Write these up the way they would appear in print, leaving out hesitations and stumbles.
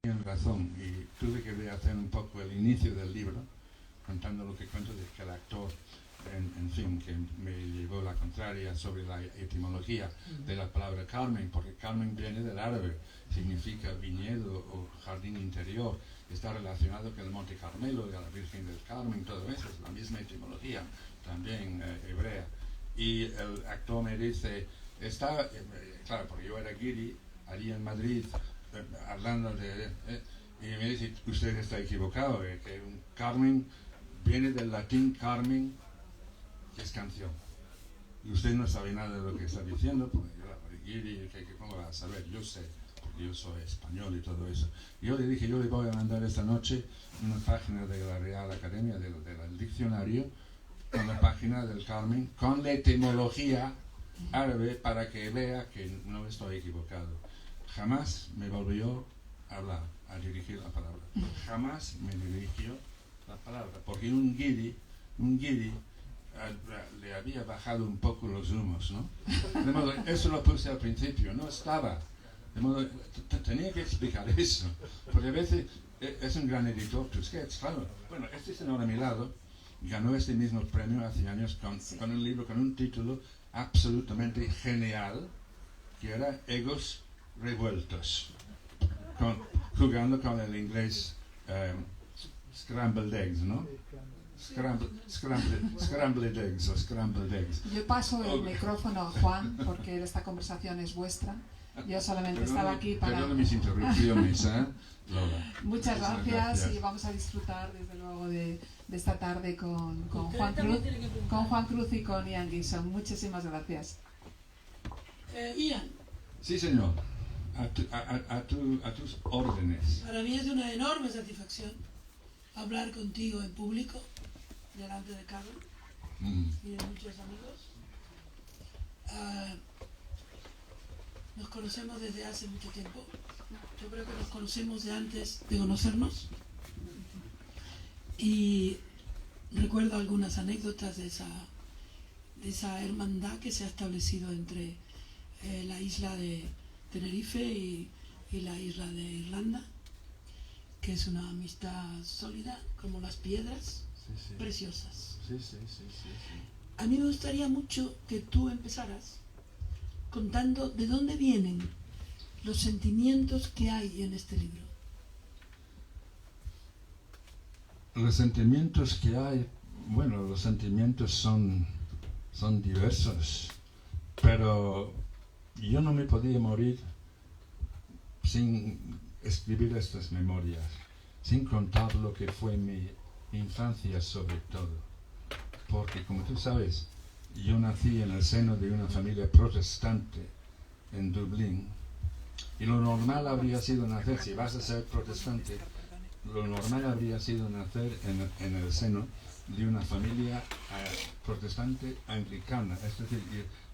Tienes razón, y tuve que rehacer un poco el inicio del libro, contando lo que cuento de que el actor, en fin, que me llevó la contraria sobre la etimología de la palabra Carmen, porque Carmen viene del árabe, significa viñedo o jardín interior, está relacionado con el Monte Carmelo, de la Virgen del Carmen, todo eso, es la misma etimología, también hebrea. Y el actor me dice, claro, porque yo era guiri, allí en Madrid, hablando y me dice, usted está equivocado, que un Carmen viene del latín Carmen, que es canción, y usted no sabe nada de lo que está diciendo, porque ¿cómo va a saber? Yo sé, porque yo soy español y todo eso. Y yo le dije, yo le voy a mandar esta noche una página de la Real Academia, del diccionario, con la página del Carmen, con la etimología árabe, para que vea que no estoy equivocado. Jamás me volvió a hablar, a dirigir la palabra. Jamás me dirigió la palabra, porque un guiri le había bajado un poco los humos, ¿no? De modo, eso lo puse al principio, no estaba. De modo, tenía que explicar eso, porque a veces es un gran editor, Tusquets, claro. Bueno, este señor a mi lado ganó este mismo premio hace años con un libro con un título absolutamente genial, que era Egos Revueltos, jugando con el inglés scrambled eggs, ¿no? Scrambled eggs o scrambled eggs. Yo paso el micrófono a Juan porque esta conversación es vuestra. Yo solamente estaba aquí para... Perdón mis interrupciones, Lola. Muchas gracias y vamos a disfrutar desde luego de esta tarde con Juan Cruz y con Ian Gibson. Muchísimas gracias. Ian. Sí, señor. A tus órdenes. Para mí es una enorme satisfacción hablar contigo en público, delante de Carmen y de muchos amigos. Nos conocemos desde hace mucho tiempo. Yo creo que nos conocemos de antes de conocernos. Y recuerdo algunas anécdotas de esa hermandad que se ha establecido entre la isla de Tenerife y la isla de Irlanda, que es una amistad sólida como las piedras, sí. Preciosas. Sí. A mí me gustaría mucho que tú empezaras contando de dónde vienen los sentimientos que hay en este libro. Los sentimientos que hay, bueno, los sentimientos son diversos, pero yo no me podía morir sin escribir estas memorias, sin contar lo que fue mi infancia sobre todo, porque como tú sabes, yo nací en el seno de una familia protestante en Dublín, y lo normal habría sido nacer, si vas a ser protestante, lo normal habría sido nacer en el seno de una familia protestante anglicana, es decir,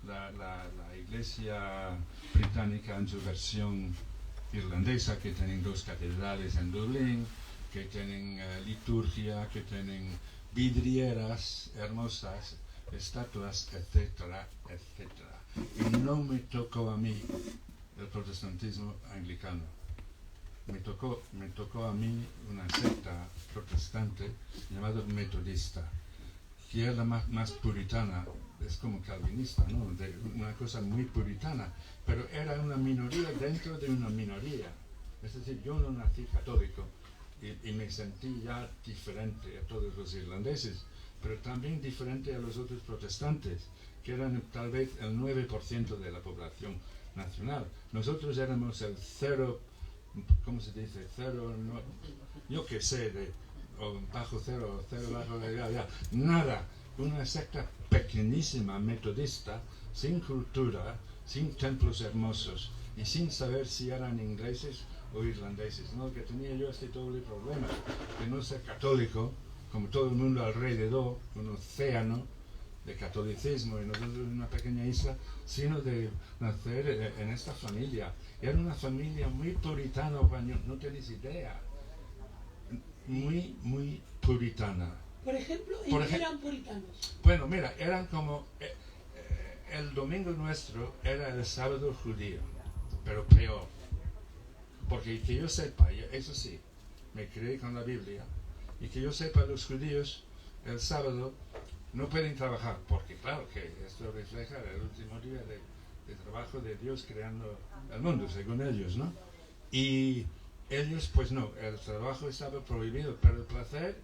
la iglesia británica en su versión irlandesa, que tienen 2 catedrales en Dublín, que tienen liturgia, que tienen vidrieras hermosas, estatuas, etcétera, etcétera. Y no me tocó a mí el protestantismo anglicano. Me tocó a mí una secta protestante llamada metodista, que era la más puritana, es como calvinista, ¿no? Una cosa muy puritana, pero era una minoría dentro de una minoría. Es decir, yo no nací católico y me sentí ya diferente a todos los irlandeses, pero también diferente a los otros protestantes, que eran tal vez el 9% de la población nacional. Nosotros éramos el 0, ¿cómo se dice? 0, no, yo qué sé, bajo 0 bajo ya, nada. Una secta pequeñísima, metodista, sin cultura, sin templos hermosos y sin saber si eran ingleses o irlandeses, ¿no? Que tenía yo este doble problema, de no ser católico, como todo el mundo alrededor, un océano de catolicismo y nosotros en una pequeña isla, sino de nacer en esta familia. Era una familia muy puritana, no tenéis idea, muy puritana. Por ejemplo, ¿en qué eran puritanos? Bueno, mira, eran como... el domingo nuestro era el sábado judío, pero peor. Porque que yo sepa, eso sí, me crié con la Biblia, y que yo sepa, los judíos el sábado no pueden trabajar, porque claro que esto refleja el último día de trabajo de Dios creando el mundo, según ellos, ¿no? Y ellos, pues no, el trabajo estaba prohibido, pero el placer,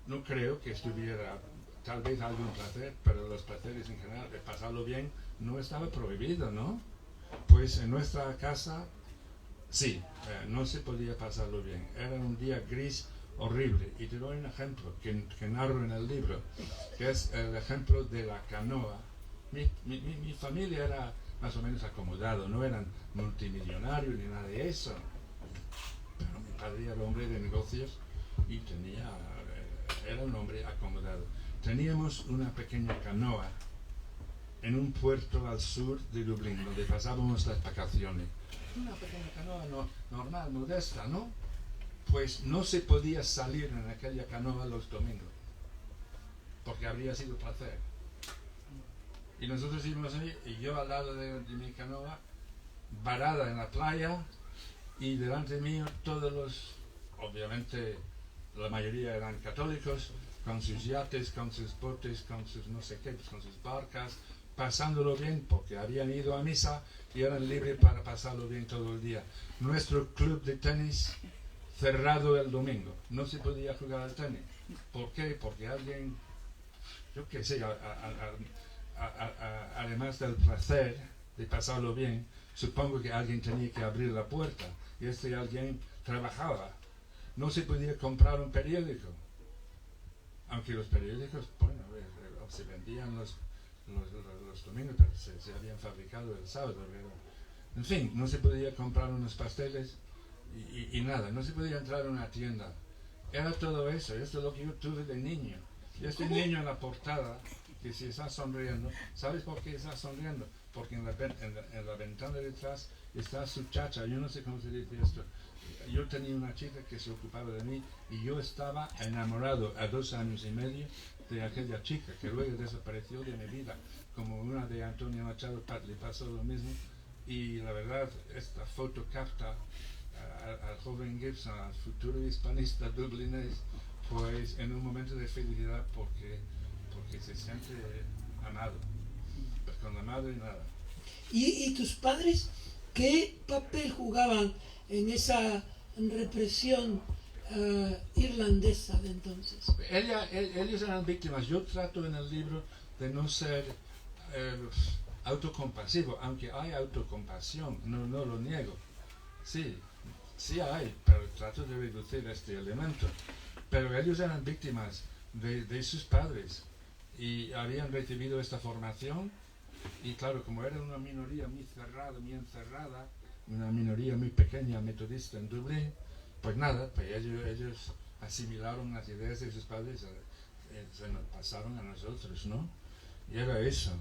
no creo que estuviera, tal vez algún placer, pero los placeres en general, de pasarlo bien, no estaba prohibido, ¿no? Pues en nuestra casa, sí, no se podía pasarlo bien. Era un día gris horrible. Y te doy un ejemplo que narro en el libro, que es el ejemplo de la canoa. Mi familia era más o menos acomodado, no eran multimillonarios ni nada de eso. Pero mi padre era hombre de negocios y era un hombre acomodado. Teníamos una pequeña canoa en un puerto al sur de Dublín, donde pasábamos las vacaciones. Una pequeña canoa normal, modesta, ¿no? Pues no se podía salir en aquella canoa los domingos, porque habría sido placer. Y nosotros íbamos ahí, y yo al lado de mi canoa, varada en la playa, y delante mío todos los, obviamente la mayoría eran católicos, con sus yates, con sus botes, con sus no sé qué, con sus barcas, pasándolo bien porque habían ido a misa y eran libres para pasarlo bien todo el día. Nuestro club de tenis cerrado el domingo, no se podía jugar al tenis. ¿Por qué? Porque alguien, yo qué sé, además del placer de pasarlo bien, supongo que alguien tenía que abrir la puerta y alguien trabajaba. No se podía comprar un periódico, aunque los periódicos, bueno, se vendían los domingos, pero se habían fabricado el sábado, pero, en fin, no se podía comprar unos pasteles y nada, no se podía entrar a una tienda. Era todo eso, esto es lo que yo tuve de niño. Y este niño en la portada, que si está sonriendo, ¿sabes por qué está sonriendo? Porque en la ventana de detrás está su chacha, yo no sé cómo se dice esto. Yo tenía una chica que se ocupaba de mí y yo estaba enamorado a 2 años y medio de aquella chica que luego desapareció de mi vida, como una de Antonio Machado le pasó lo mismo. Y la verdad, esta foto capta al joven Gibson, al futuro hispanista dublinés, pues en un momento de felicidad porque se siente amado, pues con la madre nada. ¿Y tus padres qué papel jugaban en esa represión irlandesa de entonces? Ellos eran víctimas. Yo trato en el libro de no ser autocompasivo, aunque hay autocompasión, no lo niego. Sí hay, pero trato de reducir este elemento. Pero ellos eran víctimas de sus padres y habían recibido esta formación y claro, como era una minoría muy cerrada, muy encerrada, una minoría muy pequeña metodista en Dublín, pues nada, pues ellos asimilaron las ideas de sus padres, se nos pasaron a nosotros, ¿no? Y era eso.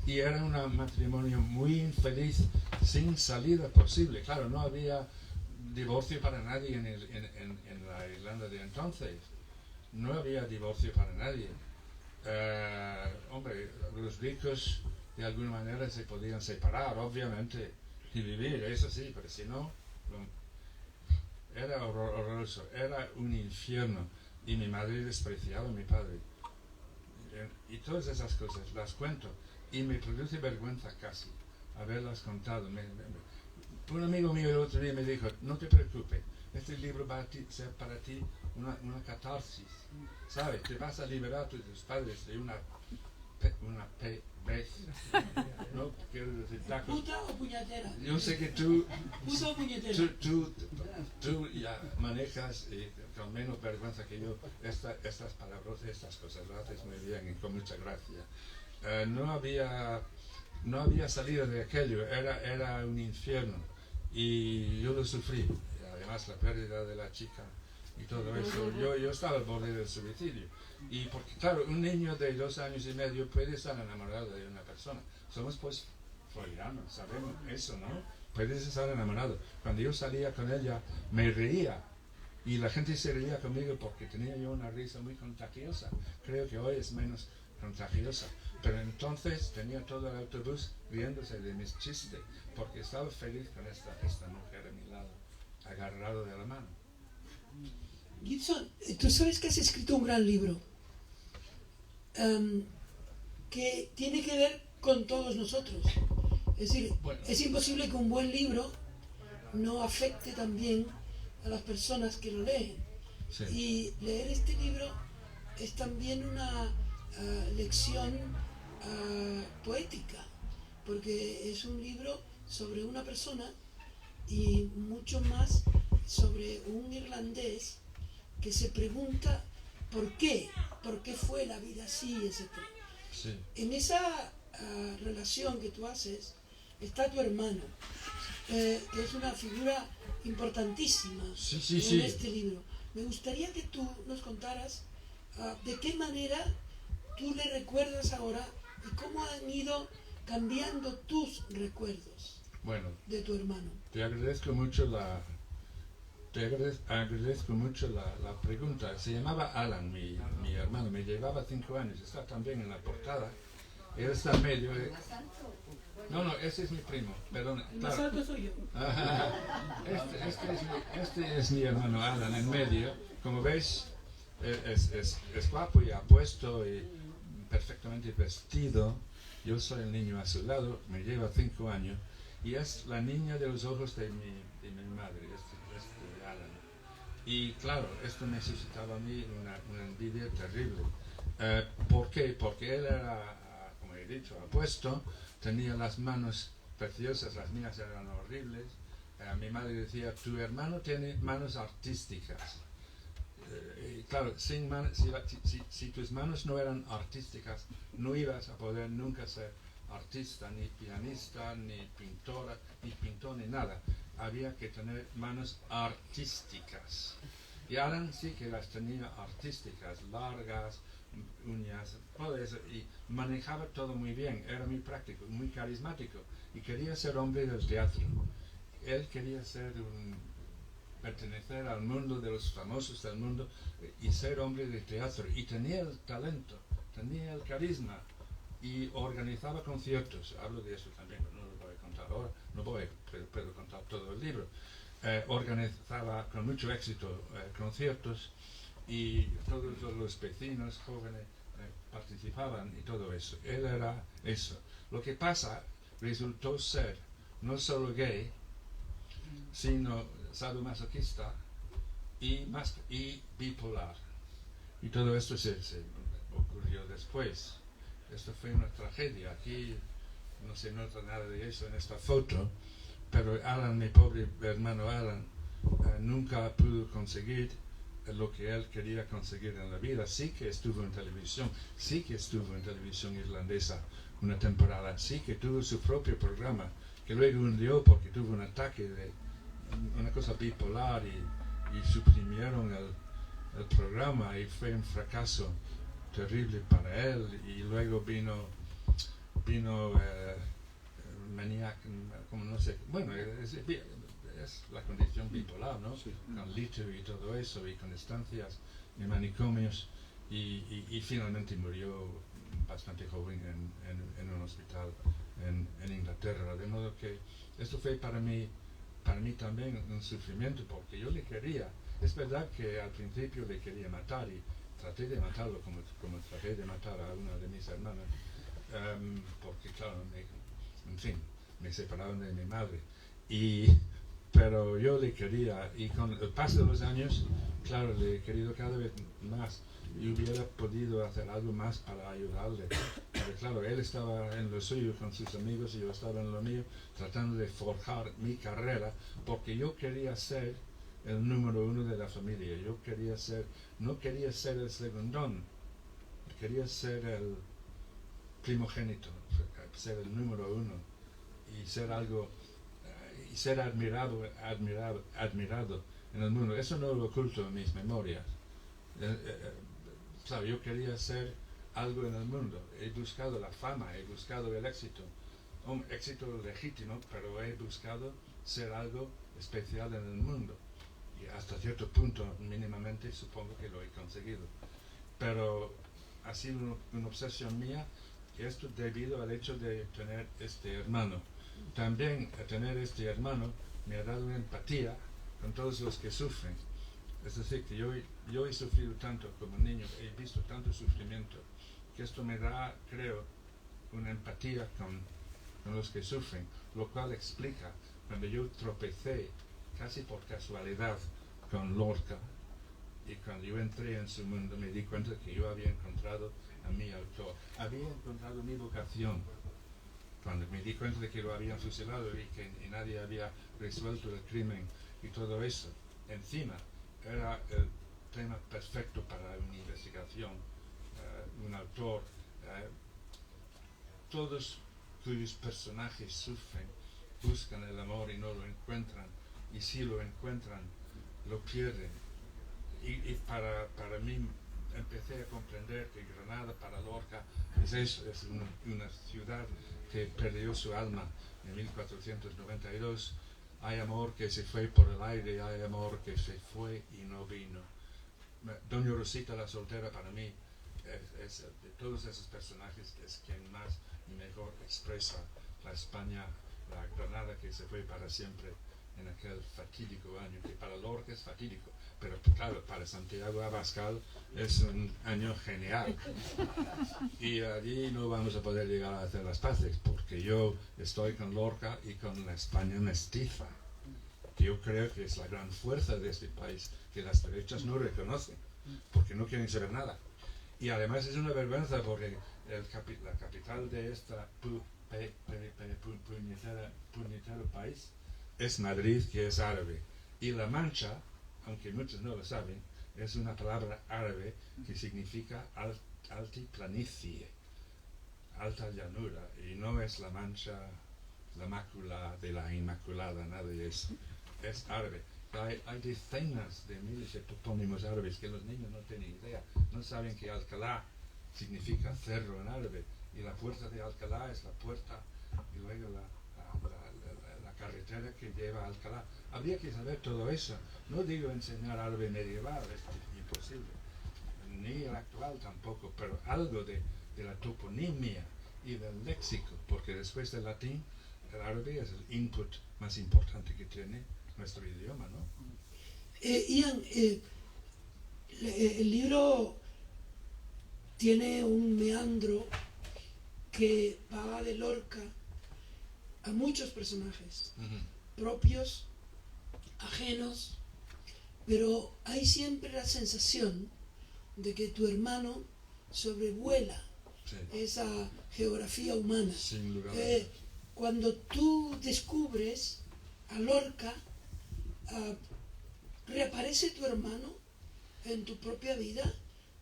Y era un matrimonio muy infeliz, sin salida posible. Claro, no había divorcio para nadie en la Irlanda de entonces. No había divorcio para nadie. Hombre, los ricos de alguna manera se podían separar, obviamente, y vivir, eso sí, pero si no, era horroroso, era un infierno. Y mi madre despreciaba a mi padre. Y todas esas cosas las cuento. Y me produce vergüenza casi haberlas contado. Un amigo mío el otro día me dijo, no te preocupes, este libro va a ser para ti una catarsis, ¿sabes? Te vas a liberar a tus padres de una ¿no? Quiero decir, ¿Puta o puñetera? yo sé que tú ya manejas con menos vergüenza que yo estas palabras, estas cosas, lo haces muy bien y con mucha gracia. No había salida de aquello, era un infierno y yo lo sufrí. Además la pérdida de la chica y todo eso, yo estaba al borde del suicidio. Y porque claro, un niño de 2 años y medio puede estar enamorado de una persona. Somos pues freudianos, sabemos eso, ¿no? Puedes estar enamorado. Cuando yo salía con ella me reía y la gente se reía conmigo porque tenía yo una risa muy contagiosa. Creo que hoy es menos contagiosa, pero entonces tenía todo el autobús riéndose de mis chistes porque estaba feliz con esta mujer a mi lado. agarrado de la mano. Gibson, tú sabes que has escrito un gran libro que tiene que ver con todos nosotros. Es decir, bueno, es imposible que un buen libro no afecte también a las personas que lo leen. Sí. Y leer este libro es también una lección poética, porque es un libro sobre una persona y mucho más sobre un irlandés que se pregunta por qué fue la vida así, etc. Sí. En esa relación que tú haces está tu hermano, que es una figura importantísima en este libro. Me gustaría que tú nos contaras de qué manera tú le recuerdas ahora y cómo han ido cambiando tus recuerdos de tu hermano. Te agradezco mucho la pregunta. Se llamaba Alan, mi hermano, me llevaba 5 años, está también en la portada. Él está en medio. No, ese es mi primo, perdón. Más alto soy yo. Este es mi hermano Alan, en medio. Como veis, es guapo y apuesto y perfectamente vestido. Yo soy el niño a su lado, me lleva 5 años. Y es la niña de los ojos de mi madre, este Alan. Y claro, esto me suscitaba a mí una envidia terrible. ¿Por qué? Porque él era, como he dicho, apuesto, tenía las manos preciosas, las mías eran horribles. Mi madre decía, tu hermano tiene manos artísticas. Y claro, si tus manos no eran artísticas, no ibas a poder nunca ser artista, ni pianista, ni pintora, ni pintor, ni nada. Había que tener manos artísticas. Y Alan sí que las tenía artísticas, largas, uñas, todo eso, y manejaba todo muy bien, era muy práctico, muy carismático, y quería ser hombre del teatro. Él quería pertenecer al mundo de los famosos del mundo y ser hombre de teatro, y tenía el talento, tenía el carisma, y organizaba conciertos. Hablo de eso también, no lo voy a contar ahora, puedo contar todo el libro. Organizaba con mucho éxito conciertos, y todos los vecinos jóvenes participaban y todo eso. Él era eso. Lo que pasa, resultó ser no solo gay, sino sadomasoquista y bipolar. Y todo esto se ocurrió después. Esto fue una tragedia. Aquí no se nota nada de eso en esta foto, pero Alan, mi pobre hermano Alan, nunca pudo conseguir lo que él quería conseguir en la vida. Sí que estuvo en televisión irlandesa una temporada, sí que tuvo su propio programa, que luego hundió porque tuvo un ataque de una cosa bipolar y suprimieron el programa, y fue un fracaso terrible para él. Y luego vino Maniac, como no sé, bueno, es la condición bipolar, ¿no? Sí. Con litio y todo eso, y con estancias y manicomios, y finalmente murió bastante joven en un hospital en Inglaterra. De modo que esto fue para mí también un sufrimiento, porque yo le quería. Es verdad que al principio le quería matar, y traté de matarlo como traté de matar a una de mis hermanas, porque claro, me separaron de mi madre, pero yo le quería, y con el paso de los años, claro, le he querido cada vez más, y hubiera podido hacer algo más para ayudarle. Pero claro, él estaba en lo suyo con sus amigos y yo estaba en lo mío, tratando de forjar mi carrera, porque yo quería ser el número 1 de la familia. No quería ser el segundón, quería ser el primogénito, ser el número 1, y ser algo, y ser admirado en el mundo. Eso no lo oculto en mis memorias. Claro, yo quería ser algo en el mundo. He buscado la fama, he buscado el éxito, un éxito legítimo, pero he buscado ser algo especial en el mundo. Y hasta cierto punto, mínimamente, supongo que lo he conseguido. Pero ha sido una obsesión mía, y esto debido al hecho de tener este hermano. También tener este hermano me ha dado una empatía con todos los que sufren. Es decir, que yo he sufrido tanto como niño, he visto tanto sufrimiento, que esto me da, creo, una empatía con los que sufren, lo cual explica cuando yo tropecé casi por casualidad con Lorca, y cuando yo entré en su mundo me di cuenta que yo había encontrado a mi autor, había encontrado mi vocación. Cuando me di cuenta de que lo habían fusilado y nadie había resuelto el crimen y todo eso, encima era el tema perfecto para una investigación, un autor, todos cuyos personajes sufren, buscan el amor y no lo encuentran, y si lo encuentran, lo pierden. Y para mí empecé a comprender que Granada para Lorca es eso, es una ciudad que perdió su alma en 1492. Hay amor que se fue por el aire, hay amor que se fue y no vino. Doña Rosita la soltera para mí es de todos esos personajes es quien más y mejor expresa la España, la Granada que se fue para siempre en aquel fatídico año, que para Lorca es fatídico, pero claro, para Santiago Abascal es un año genial. Y allí no vamos a poder llegar a hacer las paces, porque yo estoy con Lorca y con la España mestiza, que yo creo que es la gran fuerza de este país, que las derechas no reconocen, porque no quieren saber nada. Y además es una vergüenza porque la capital de esta puñetero país es Madrid, que es árabe. Y La Mancha, aunque muchos no lo saben, es una palabra árabe que significa altiplanicie, alta llanura, y no es La Mancha, la mácula de la Inmaculada, nada de eso. Es árabe. Hay decenas de miles de topónimos árabes que los niños no tienen idea. No saben que Alcalá significa cerro en árabe, y la puerta de Alcalá es la puerta, y luego la carretera que lleva a Alcalá. Habría que saber todo eso. No digo enseñar árabe medieval, es imposible, ni el actual tampoco, pero algo de la toponimia y del léxico, porque después del latín, el árabe es el input más importante que tiene nuestro idioma, ¿no? Ian, el libro tiene un meandro que va de Lorca a muchos personajes, propios, ajenos, pero hay siempre la sensación de que tu hermano sobrevuela esa geografía humana. Sin lugar cuando tú descubres a Lorca, reaparece tu hermano en tu propia vida.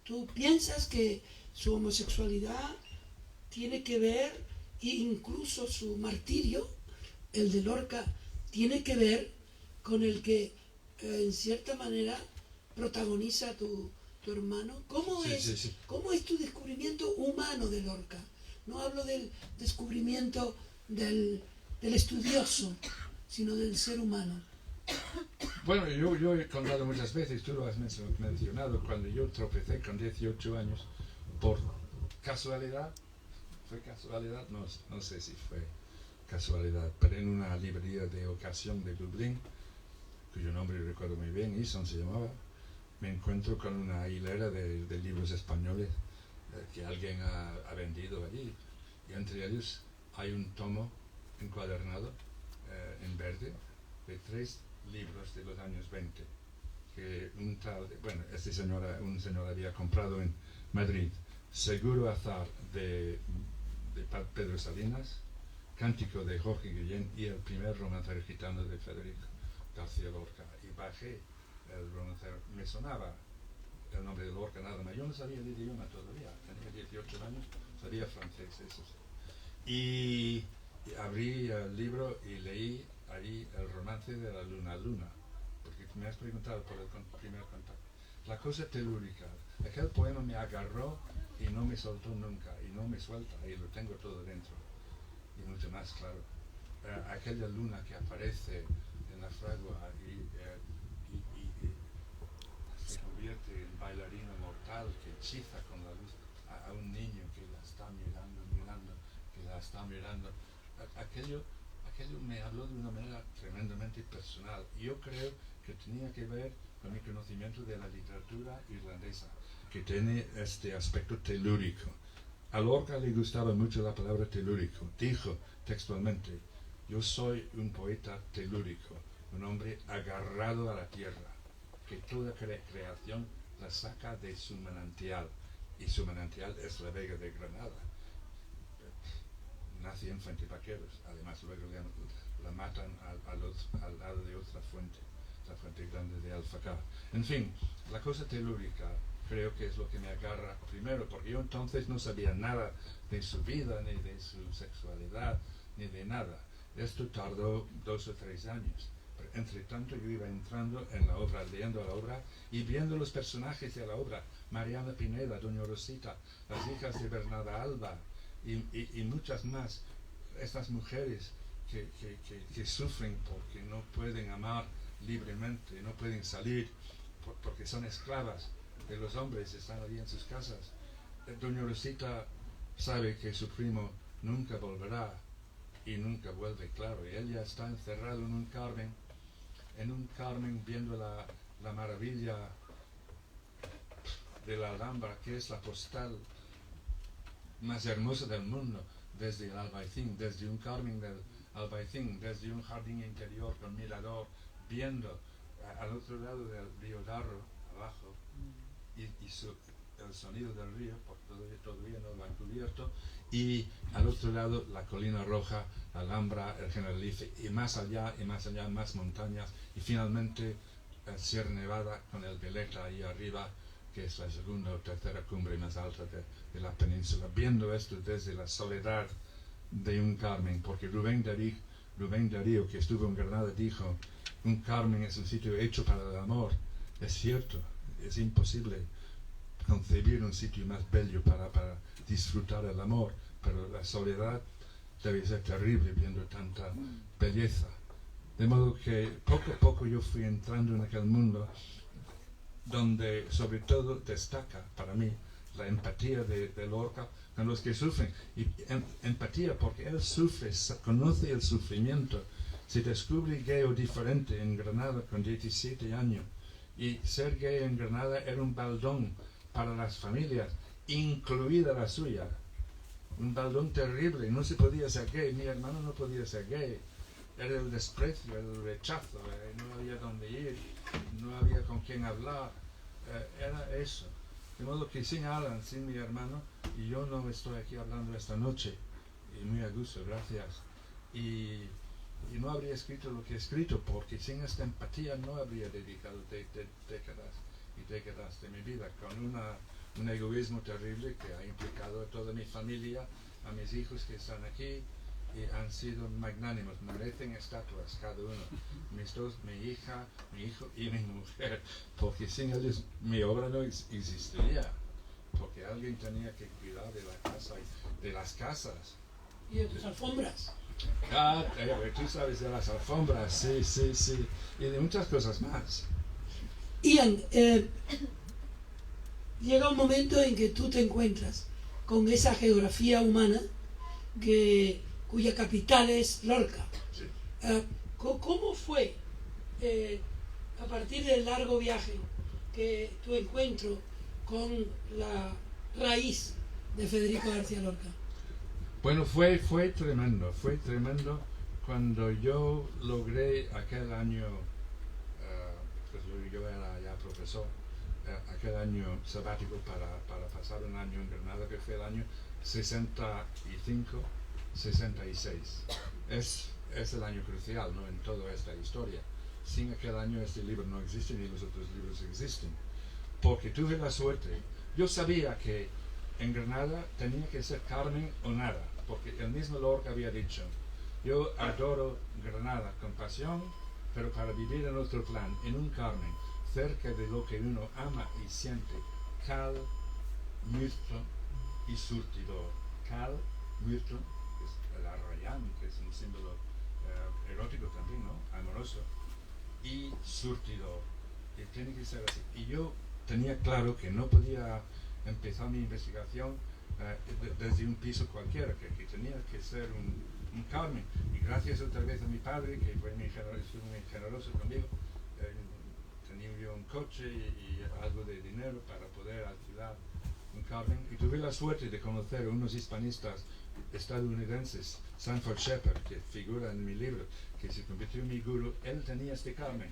Tú piensas que su homosexualidad tiene que ver, e incluso su martirio, el de Lorca, tiene que ver con el que en cierta manera protagoniza tu hermano. ¿Cómo es tu descubrimiento humano de Lorca? No hablo del descubrimiento del estudioso, sino del ser humano. Bueno, yo he contado muchas veces, tú lo has mencionado, cuando yo tropecé con 18 años, por casualidad, ¿fue casualidad? No sé si fue casualidad, pero en una librería de ocasión de Dublín, cuyo nombre recuerdo muy bien, Eason se llamaba, me encuentro con una hilera de libros españoles que alguien ha vendido allí, y entre ellos hay un tomo encuadernado en verde de 3 libros de los años 20 que un señor había comprado en Madrid: Seguro Azar de Pedro Salinas, Cántico de Jorge Guillén y El primer romancero gitano de Federico García Lorca. Y bajé el romancero, me sonaba el nombre de Lorca nada más, yo no sabía el idioma todavía, tenía 18 años, sabía francés, eso sí. Y abrí el libro y leí ahí el romance de la Luna Luna, porque me has preguntado por el primer contacto. La cosa telúrica, aquel poema me agarró y no me soltó nunca, y no me suelta, y lo tengo todo dentro, y mucho más, claro. Aquella luna que aparece en la fragua y se convierte en bailarina mortal que hechiza con la luz a un niño que la está mirando. Aquello me habló de una manera tremendamente personal. Yo creo que tenía que ver con mi conocimiento de la literatura irlandesa, que tiene este aspecto telúrico. A Lorca le gustaba mucho la palabra telúrico. Dijo textualmente: yo soy un poeta telúrico, un hombre agarrado a la tierra, que toda creación la saca de su manantial, y su manantial es la Vega de Granada. Nací en Fuentevaqueros, además luego la matan al lado de otra fuente, la fuente grande de Alfacar. En fin, la cosa telúrica creo que es lo que me agarra primero, porque yo entonces no sabía nada de su vida, ni de su sexualidad, ni de nada. Esto tardó 2 o 3 años. Pero entre tanto yo iba entrando en la obra, leyendo la obra y viendo los personajes de la obra: Mariana Pineda, Doña Rosita, las hijas de Bernarda Alba y muchas más. Estas mujeres que sufren porque no pueden amar libremente, no pueden salir porque son esclavas de los hombres, están allí en sus casas. Doña Rosita sabe que su primo nunca volverá y nunca vuelve, claro, y ella está encerrada en un Carmen viendo la maravilla de la Alhambra, que es la postal más hermosa del mundo, desde el Albaicín, desde un Carmen del Albaicín, desde un jardín interior con mirador, viendo al otro lado del río Darro, abajo, y el sonido del río, porque todavía no lo han cubierto, y al otro lado la colina roja, la Alhambra, el Generalife, y más allá, más montañas, y finalmente Sierra Nevada con el Veleta ahí arriba, que es la segunda o tercera cumbre más alta de la península. Viendo esto desde la soledad de un Carmen, porque Rubén Darío, que estuvo en Granada, dijo: un Carmen es un sitio hecho para el amor. Es cierto, es imposible concebir un sitio más bello para disfrutar el amor, pero la soledad debe ser terrible viendo tanta belleza. De modo que poco a poco yo fui entrando en aquel mundo donde sobre todo destaca para mí la empatía de Lorca con los que sufren. Y empatía porque él sufre, conoce el sufrimiento, se descubre gay o diferente en Granada con 17 años. Y ser gay en Granada era un baldón para las familias, incluida la suya. Un baldón terrible, no se podía ser gay, mi hermano no podía ser gay. Era el desprecio, el rechazo, no había dónde ir, no había con quién hablar, era eso. De modo que sin Alan, sin mi hermano, y yo no estoy aquí hablando esta noche, y muy a gusto, gracias. Y no habría escrito lo que he escrito, porque sin esta empatía no habría dedicado décadas y décadas de mi vida, con un egoísmo terrible que ha implicado a toda mi familia, a mis hijos que están aquí, y han sido magnánimos, merecen estatuas cada uno, mi hija, mi hijo y mi mujer, porque sin ellos mi obra no existiría, porque alguien tenía que cuidar de la casa y de las casas. Y de tus alfombras. Tú sabes de las alfombras, sí, y de muchas cosas más. Ian, llega un momento en que tú te encuentras con esa geografía humana cuya capital es Lorca. Sí. ¿Cómo fue, a partir del largo viaje, que tu encuentro con la raíz de Federico García Lorca? Bueno, fue tremendo cuando yo logré aquel año, pues yo era ya profesor, aquel año sabático para pasar un año en Granada, que fue el año 65, 66. Es el año crucial, ¿no?, en toda esta historia. Sin aquel año este libro no existe, ni los otros libros existen, porque tuve la suerte. Yo sabía que en Granada tenía que ser Carmen o nada, porque el mismo Lorca había dicho: yo adoro Granada con pasión, pero para vivir en otro plan, en un Carmen, cerca de lo que uno ama y siente, cal, mirto y surtidor. Cal, mirto, es el arrayán, que es un símbolo erótico también, ¿no?, amoroso, y surtidor, que tiene que ser así. Y yo tenía claro que no podía empezar mi investigación desde un piso cualquiera, que tenía que ser un Carmen. Y gracias otra vez a mi padre, que fue muy generoso conmigo, me envió un coche y algo de dinero para poder alquilar un Carmen, y tuve la suerte de conocer a unos hispanistas estadounidenses, Sanford Shepard, que figura en mi libro, que se convirtió en mi gurú. Él tenía este Carmen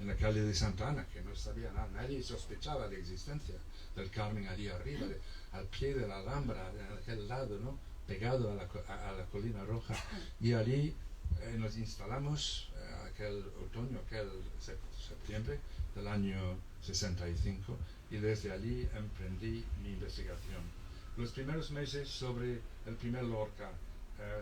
en la calle de Santa Ana, que no sabía nada, nadie sospechaba de la existencia del Carmen allí arriba, al pie de la Alhambra, de aquel lado, ¿no? Pegado a la Colina Roja, y allí nos instalamos aquel otoño, aquel septiembre del año 65, y desde allí emprendí mi investigación. Los primeros meses sobre el primer Lorca,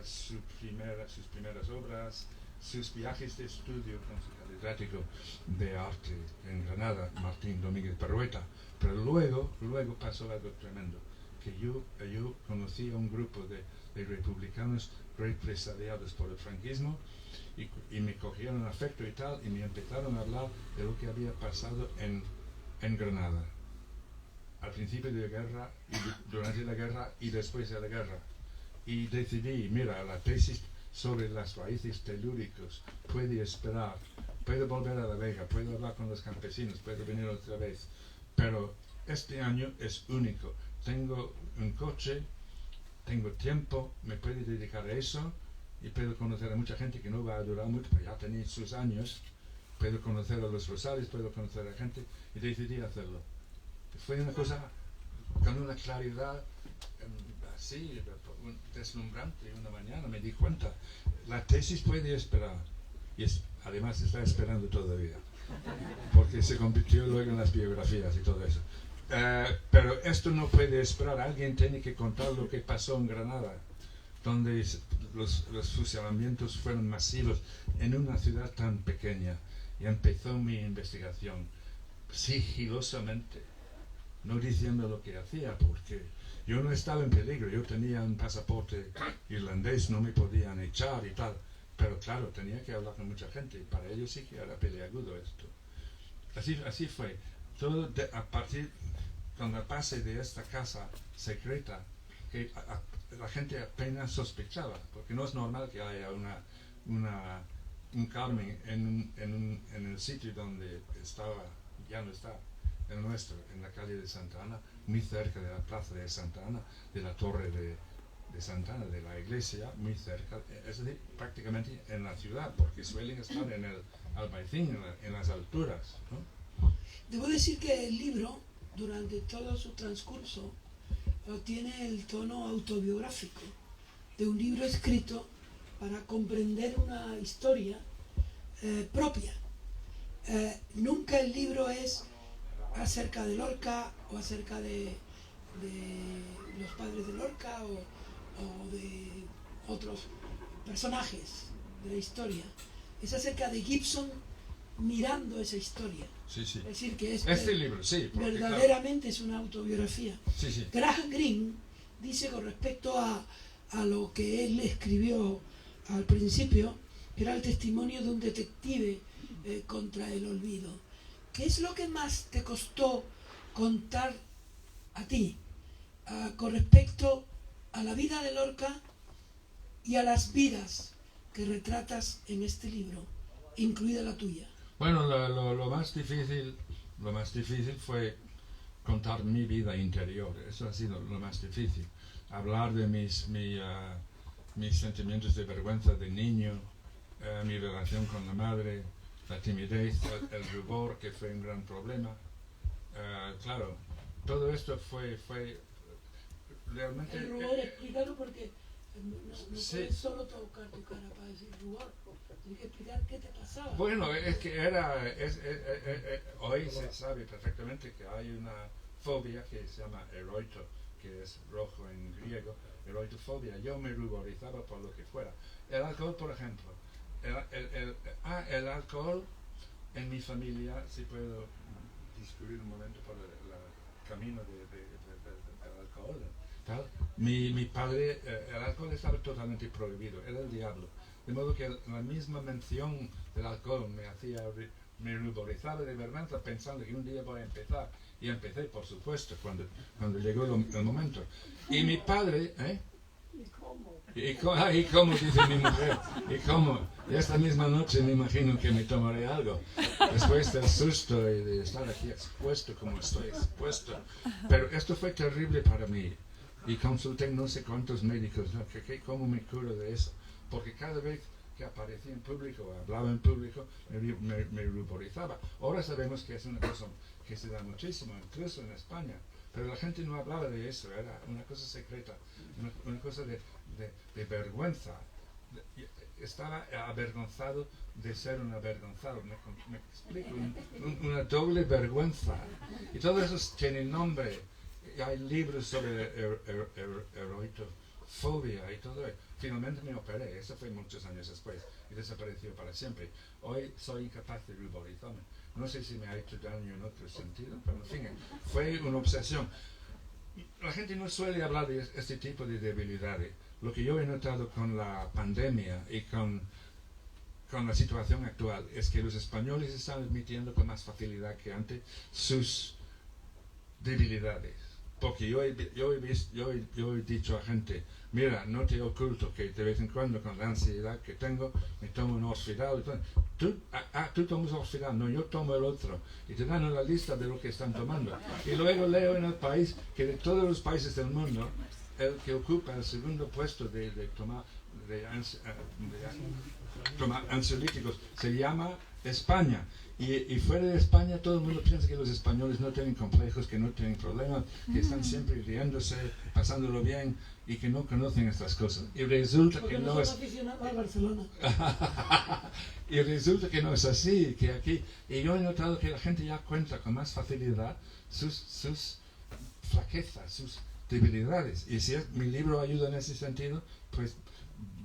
sus primeras obras, sus viajes de estudio con su catedrático de arte en Granada, Martín Domínguez Berrueta. Pero luego pasó algo tremendo, que yo conocí a un grupo de republicanos represaliados por el franquismo, y me cogieron afecto y tal, y me empezaron a hablar de lo que había pasado en Granada, al principio de la guerra, y durante la guerra y después de la guerra. Y decidí, mira, la tesis sobre las raíces telúricos puede esperar, puedo volver a La Vega, puedo hablar con los campesinos, puedo venir otra vez, pero este año es único. Tengo un coche, tengo tiempo, me puedo dedicar a eso, y puedo conocer a mucha gente que no va a durar mucho, pero ya tenía sus años. Puedo conocer a los Rosales, puedo conocer a gente, y decidí hacerlo. Fue una cosa con una claridad así, deslumbrante. Una mañana me di cuenta, la tesis puede esperar, y además está esperando todavía, porque se convirtió luego en las biografías y todo eso. Pero esto no puede esperar, alguien tiene que contar lo que pasó en Granada, donde los fusilamientos fueron masivos en una ciudad tan pequeña. Y empezó mi investigación sigilosamente, no diciendo lo que hacía, porque yo no estaba en peligro, yo tenía un pasaporte irlandés, no me podían echar y tal, pero claro, tenía que hablar con mucha gente, y para ellos sí que era peliagudo esto. Así fue. Todo a partir cuando pasé de esta casa secreta, que la gente apenas sospechaba, porque no es normal que haya un Carmen en el sitio donde estaba, ya no está, el nuestro, en la calle de Santa Ana, muy cerca de la plaza de Santa Ana, de la torre de Santa Ana, de la iglesia, muy cerca, es decir, prácticamente en la ciudad, porque suelen estar en el Albaicín, en las alturas, ¿no? Debo decir que el libro, durante todo su transcurso, tiene el tono autobiográfico de un libro escrito para comprender una historia propia. Nunca el libro es acerca de Lorca o acerca de los padres de Lorca o de otros personajes de la historia. Es acerca de Gibson mirando esa historia. Sí, sí. Es decir, que este libro, sí, porque, verdaderamente claro, es una autobiografía. Sí, sí. Graham Greene dice con respecto a lo que él escribió al principio, que era el testimonio de un detective contra el olvido. ¿Qué es lo que más te costó contar a ti con respecto a la vida de Lorca y a las vidas que retratas en este libro, incluida la tuya? Bueno, lo más difícil fue contar mi vida interior. Eso ha sido lo más difícil. Hablar de mis sentimientos de vergüenza de niño, mi relación con la madre, la timidez, el rubor, que fue un gran problema. Claro, todo esto fue realmente... El rubor, explícalo, porque no sí, puedes solo tocar tu cara para decir rubor. Tienes que explicar qué te pasaba. Bueno, es que hoy se sabe perfectamente que hay una fobia que se llama eroito, que es rojo en griego, eroitofobia. Yo me ruborizaba por lo que fuera. El alcohol, por ejemplo. El alcohol en mi familia, si puedo discurrir un momento por el camino del alcohol. ¿Tal? Mi padre, el alcohol estaba totalmente prohibido, era el diablo. De modo que la misma mención del alcohol me ruborizaba de vergüenza, pensando que un día voy a empezar. Y empecé, por supuesto, cuando llegó el momento. Y mi padre, ¿Y cómo dice mi mujer? ¿Y cómo? Y esta misma noche me imagino que me tomaré algo. después del susto y de estar aquí expuesto como estoy expuesto. Pero esto fue terrible para mí. Y consulté no sé cuántos médicos, ¿no? ¿Cómo me curo de eso? Porque cada vez que aparecía en público o hablaba en público, me ruborizaba. Ahora sabemos que es una cosa que se da muchísimo, incluso en España. Pero la gente no hablaba de eso, era una cosa secreta, una cosa de vergüenza. Estaba avergonzado de ser un avergonzado, me explico, una doble vergüenza. Y todo eso tiene nombre. Hay libros sobre eroitofobia y todo eso. Finalmente me operé, eso fue muchos años después, y desapareció para siempre. Hoy soy incapaz de ruborizarme. No sé si me ha hecho daño en otro sentido, pero en fin, fue una obsesión. La gente no suele hablar de este tipo de debilidades. Lo que yo he notado con la pandemia y con la situación actual es que los españoles están admitiendo con más facilidad que antes sus debilidades. Porque yo he dicho a gente, mira, no te oculto que de vez en cuando con la ansiedad que tengo me tomo un Orfidal. Tú tomas Orfidal, no, yo tomo el otro. Y te dan una lista de lo que están tomando. Y luego leo en el país que de todos los países del mundo, el que ocupa el segundo puesto de tomar ansiolíticos se llama España. Y fuera de España todo el mundo piensa que los españoles no tienen complejos, que no tienen problemas, que están siempre riéndose, pasándolo bien y que no conocen estas cosas. Y resulta que no es... Y resulta que no es así, que aquí... Y yo he notado que la gente ya cuenta con más facilidad sus flaquezas, sus debilidades. Y si mi libro ayuda en ese sentido, pues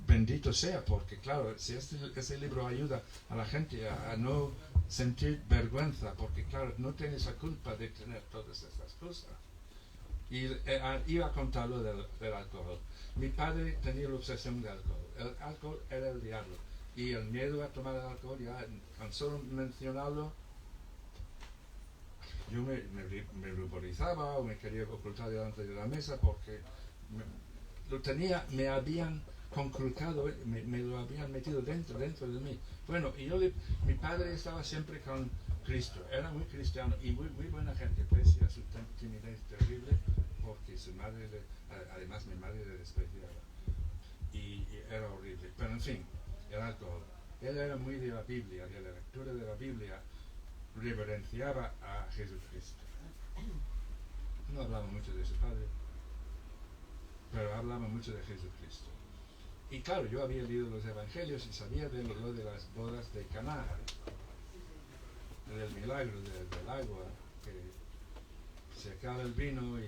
bendito sea, porque claro, si ese libro ayuda a la gente a no sentir vergüenza, porque claro, no tienes la culpa de tener todas estas cosas. Y iba a contarlo del alcohol. Mi padre tenía la obsesión del alcohol. El alcohol era el diablo. Y el miedo a tomar el alcohol, ya con solo mencionarlo, yo me ruborizaba o me quería ocultar delante de la mesa porque me habían conculcado, me lo habían metido dentro de mí. Bueno, y mi padre estaba siempre con Cristo, era muy cristiano y muy buena gente, pese a su timidez terrible, porque su madre, además mi madre le despreciaba. Y era horrible. Pero en fin, el alcohol. Él era muy de la Biblia, de la lectura de la Biblia, reverenciaba a Jesucristo. No hablaba mucho de su padre, pero hablaba mucho de Jesucristo. Y claro, yo había leído los evangelios y sabía de lo de las bodas de Caná, del milagro del agua, que se acaba el vino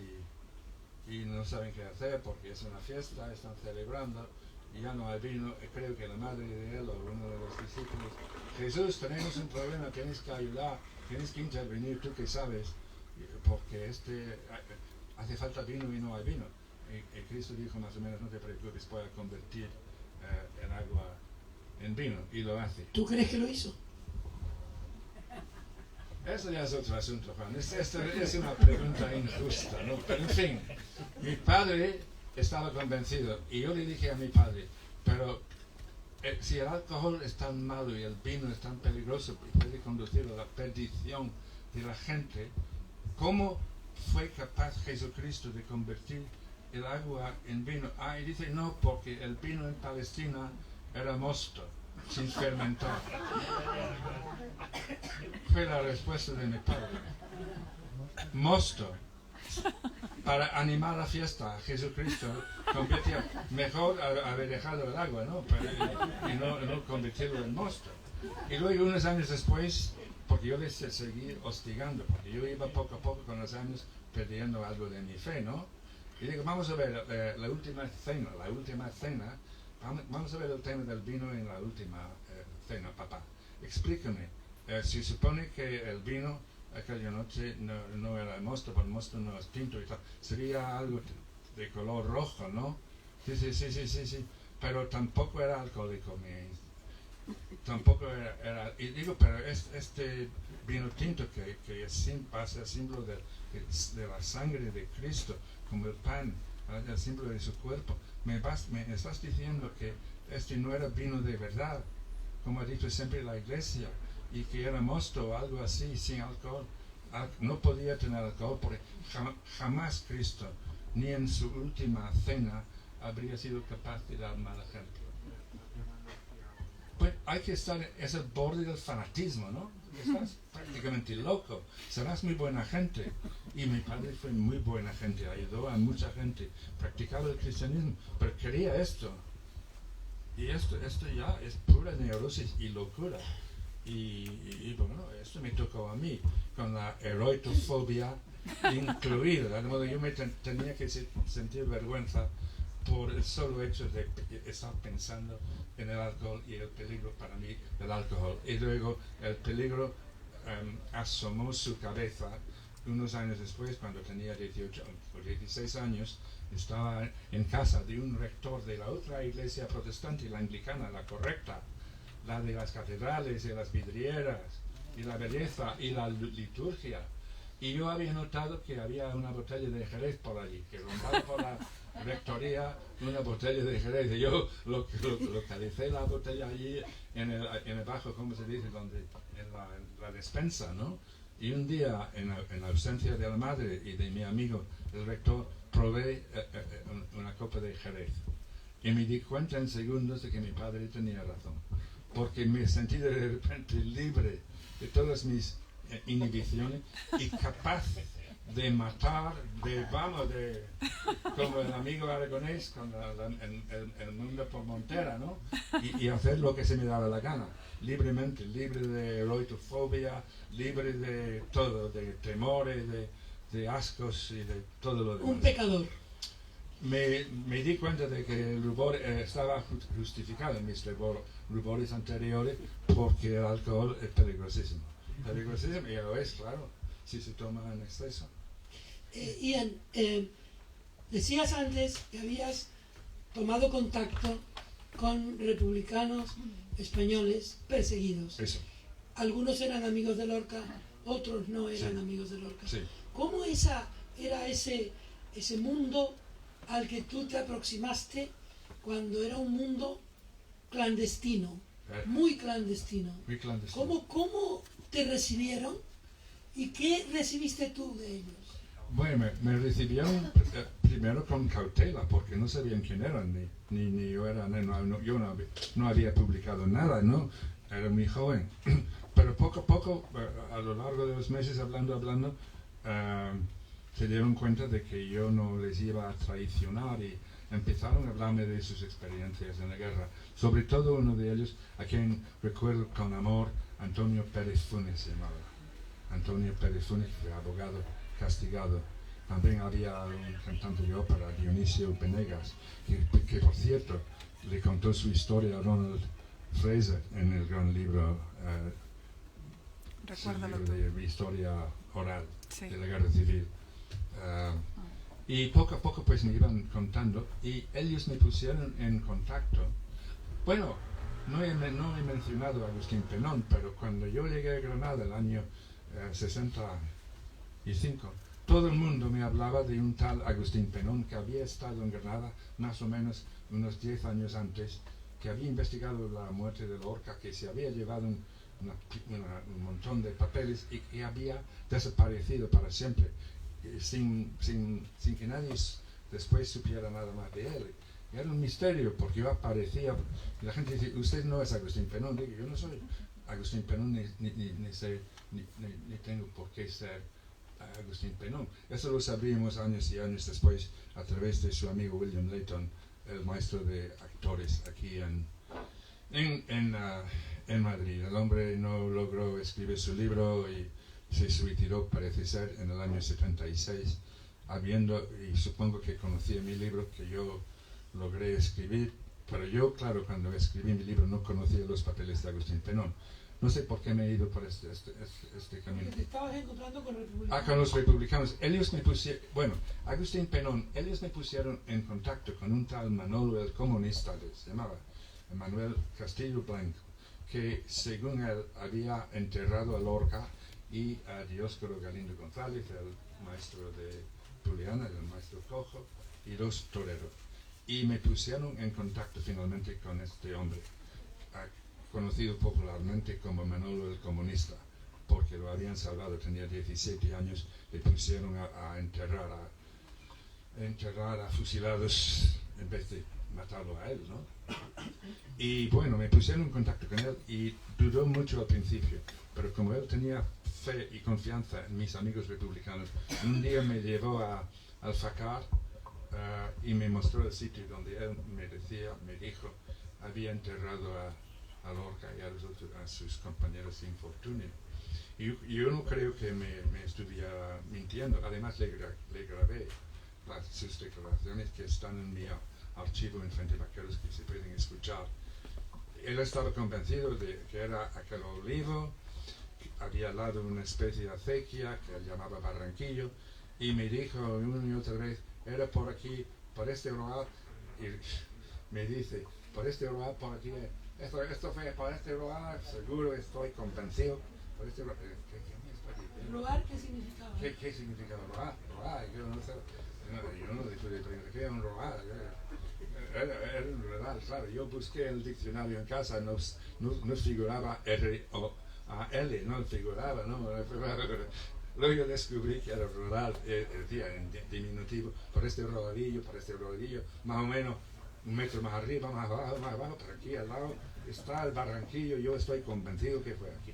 y no saben qué hacer porque es una fiesta, están celebrando y ya no hay vino. Creo que la madre de él o uno de los discípulos, Jesús, tenemos un problema, tienes que ayudar, tienes que intervenir, tú que sabes, porque hace falta vino y no hay vino. Y Cristo dijo más o menos, no te preocupes, voy a convertir el agua en vino, y lo hace. ¿Tú crees que lo hizo? Eso ya es otro asunto, Juan. Esta es una pregunta injusta, ¿no? Pero en fin, mi padre estaba convencido, y yo le dije a mi padre, pero si el alcohol es tan malo y el vino es tan peligroso y puede conducir a la perdición de la gente, ¿cómo fue capaz Jesucristo de convertir el agua en vino? Y dice, no, porque el vino en Palestina era mosto, sin fermentar. Fue la respuesta de mi padre. Mosto. Para animar la fiesta, Jesucristo convirtió, mejor haber dejado el agua, ¿no? Y no convertirlo en mosto. Y luego unos años después, porque yo les seguí hostigando, porque yo iba poco a poco con los años perdiendo algo de mi fe, ¿no? Y digo, vamos a ver la última cena, vamos a ver el tema del vino en la última cena, papá. Explícame, se supone que el vino aquella noche no era mosto, porque el mosto no es tinto y tal, sería algo de color rojo, ¿no? Sí, pero tampoco era alcohólico, tampoco era, y digo, pero este vino tinto que es símbolo de la sangre de Cristo, como el pan, el símbolo de su cuerpo, me estás diciendo que este no era vino de verdad, como ha dicho siempre la iglesia, y que era mosto o algo así, sin alcohol, no podía tener alcohol porque jamás Cristo, ni en su última cena, habría sido capaz de dar mal ejemplo. Pues hay que estar, es el borde del fanatismo, ¿no? Estás prácticamente loco, serás muy buena gente. Y mi padre fue muy buena gente, ayudó a mucha gente, practicaba el cristianismo, pero quería esto. Y esto ya es pura neurosis y locura. Y bueno, esto me tocó a mí, con la eroitofobia incluida. De modo yo me tenía que sentir vergüenza por el solo hecho de estar pensando en el alcohol y el peligro para mí del alcohol. Y luego el peligro asomó su cabeza unos años después, cuando tenía 18 o 16 años. Estaba en casa de un rector de la otra iglesia protestante, la anglicana, la correcta, la de las catedrales y las vidrieras, y la belleza y la liturgia. Y yo había notado que había una botella de Jerez por allí, que rondaba por la rectoría una botella de Jerez. Y yo localicé la botella allí en el bajo, ¿cómo se dice?, en la despensa, ¿no? Y un día, en ausencia de la madre y de mi amigo, el rector, probé una copa de Jerez. Y me di cuenta en segundos de que mi padre tenía razón. Porque me sentí de repente libre de todas mis inhibiciones y capaz de matar, como el amigo aragonés, con el mundo por montera, ¿no? Y hacer lo que se me daba la gana, libremente, libre de eroitofobia, libre de todo, de temores, de ascos y de todo lo demás. Un pecador. Me di cuenta de que el rubor estaba justificado en mis rubores anteriores, porque el alcohol es peligrosísimo. Peligrosísimo, y lo es, claro, si se toma en exceso. Ian, decías antes que habías tomado contacto con republicanos españoles perseguidos. Eso. Algunos eran amigos de Lorca, otros no eran Sí. amigos de Lorca. Sí. ¿Cómo era ese mundo al que tú te aproximaste cuando era un mundo clandestino, muy clandestino? Muy clandestino. ¿Cómo te recibieron y qué recibiste tú de ellos? Bueno, me recibieron primero con cautela, porque no sabían quién eran, ni yo era, yo no había publicado nada, ¿no? Era muy joven. Pero poco a poco, a lo largo de los meses hablando, se dieron cuenta de que yo no les iba a traicionar y empezaron a hablarme de sus experiencias en la guerra. Sobre todo uno de ellos, a quien recuerdo con amor, Antonio Pérez Funes se llamaba. Antonio Pérez Funes, que fue abogado castigado. También había un cantante de ópera, Dionisio Benegas, que por cierto le contó su historia a Ronald Fraser en el gran libro, de historia oral, sí, de la guerra civil. Y poco a poco pues me iban contando y ellos me pusieron en contacto. Bueno, no he mencionado a Agustín Penón, pero cuando yo llegué a Granada el año 65, todo el mundo me hablaba de un tal Agustín Penón que había estado en Granada más o menos unos 10 años antes, que había investigado la muerte de Lorca, que se había llevado un montón de papeles y que había desaparecido para siempre, sin que nadie después supiera nada más de él. Y era un misterio, porque yo aparecía, y la gente dice, usted no es Agustín Penón. Digo, yo no soy Agustín Penón, ni tengo por qué ser Agustín Penón. Eso lo sabríamos años y años después a través de su amigo William Layton, el maestro de actores aquí en Madrid. El hombre no logró escribir su libro y se suicidó, parece ser, en el año 76, y supongo que conocía mi libro que yo logré escribir, pero yo, claro, cuando escribí mi libro no conocía los papeles de Agustín Penón. No sé por qué me he ido por este camino. ¿Te estabas encontrando con republicanos? Con los republicanos. Ellos me pusieron, Agustín Penón, ellos me pusieron en contacto con un tal Manolo el comunista, se llamaba Manuel Castillo Blanco, que según él había enterrado a Lorca y a Dioscoro Galindo González, el maestro de Juliana, el maestro Cojo, y los toreros. Y me pusieron en contacto finalmente con este hombre, conocido popularmente como Manolo el Comunista, porque lo habían salvado, tenía 17 años, le pusieron a enterrar a fusilados en vez de matarlo a él, ¿no? Y bueno, me pusieron en contacto con él y dudó mucho al principio, pero como él tenía fe y confianza en mis amigos republicanos, un día me llevó al FACAR y me mostró el sitio donde él me dijo, había enterrado a Lorca y a sus compañeros de infortunio. Y yo no creo que me estuviera mintiendo. Además le grabé sus declaraciones que están en mi archivo en Frente Vaqueros, que se pueden escuchar. Él estaba convencido de que era aquel olivo, que había al lado una especie de acequia que él llamaba Barranquillo, y me dijo una y otra vez, era por aquí, por este lugar, y me dice, por este lugar, por aquí, esto fue por este lugar, seguro estoy convencido, por este lugar. ¿Lugar qué significaba? ¿Qué significaba lugar? Yo no sé, yo no dije que era un lugar. Era un lugar, claro. Yo busqué el diccionario en casa, no figuraba R-O-A-L, no figuraba, ¿no? Luego yo descubrí que era rural, decía en diminutivo, por este rodillo, más o menos un metro más arriba, más abajo, por aquí al lado está el Barranquillo, yo estoy convencido que fue aquí.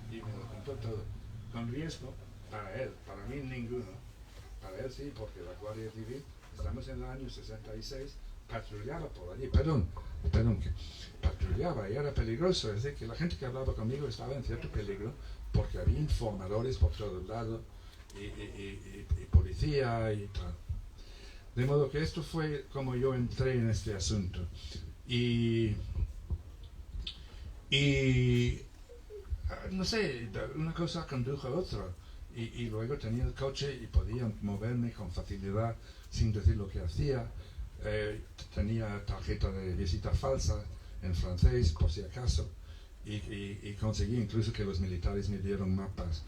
Y me lo contó todo, con riesgo para él, para mí ninguno. Para él sí, porque la Guardia Civil, estamos en el año 66, patrullaba por allí, perdón, que patrullaba y era peligroso, es decir, que la gente que hablaba conmigo estaba en cierto peligro, porque había informadores por todos lados, y policía y tal. De modo que esto fue como yo entré en este asunto. Y no sé, una cosa condujo a otra. Y luego tenía el coche y podía moverme con facilidad sin decir lo que hacía. Tenía tarjeta de visita falsa en francés, por si acaso. Y conseguí incluso que los militares me dieron mapas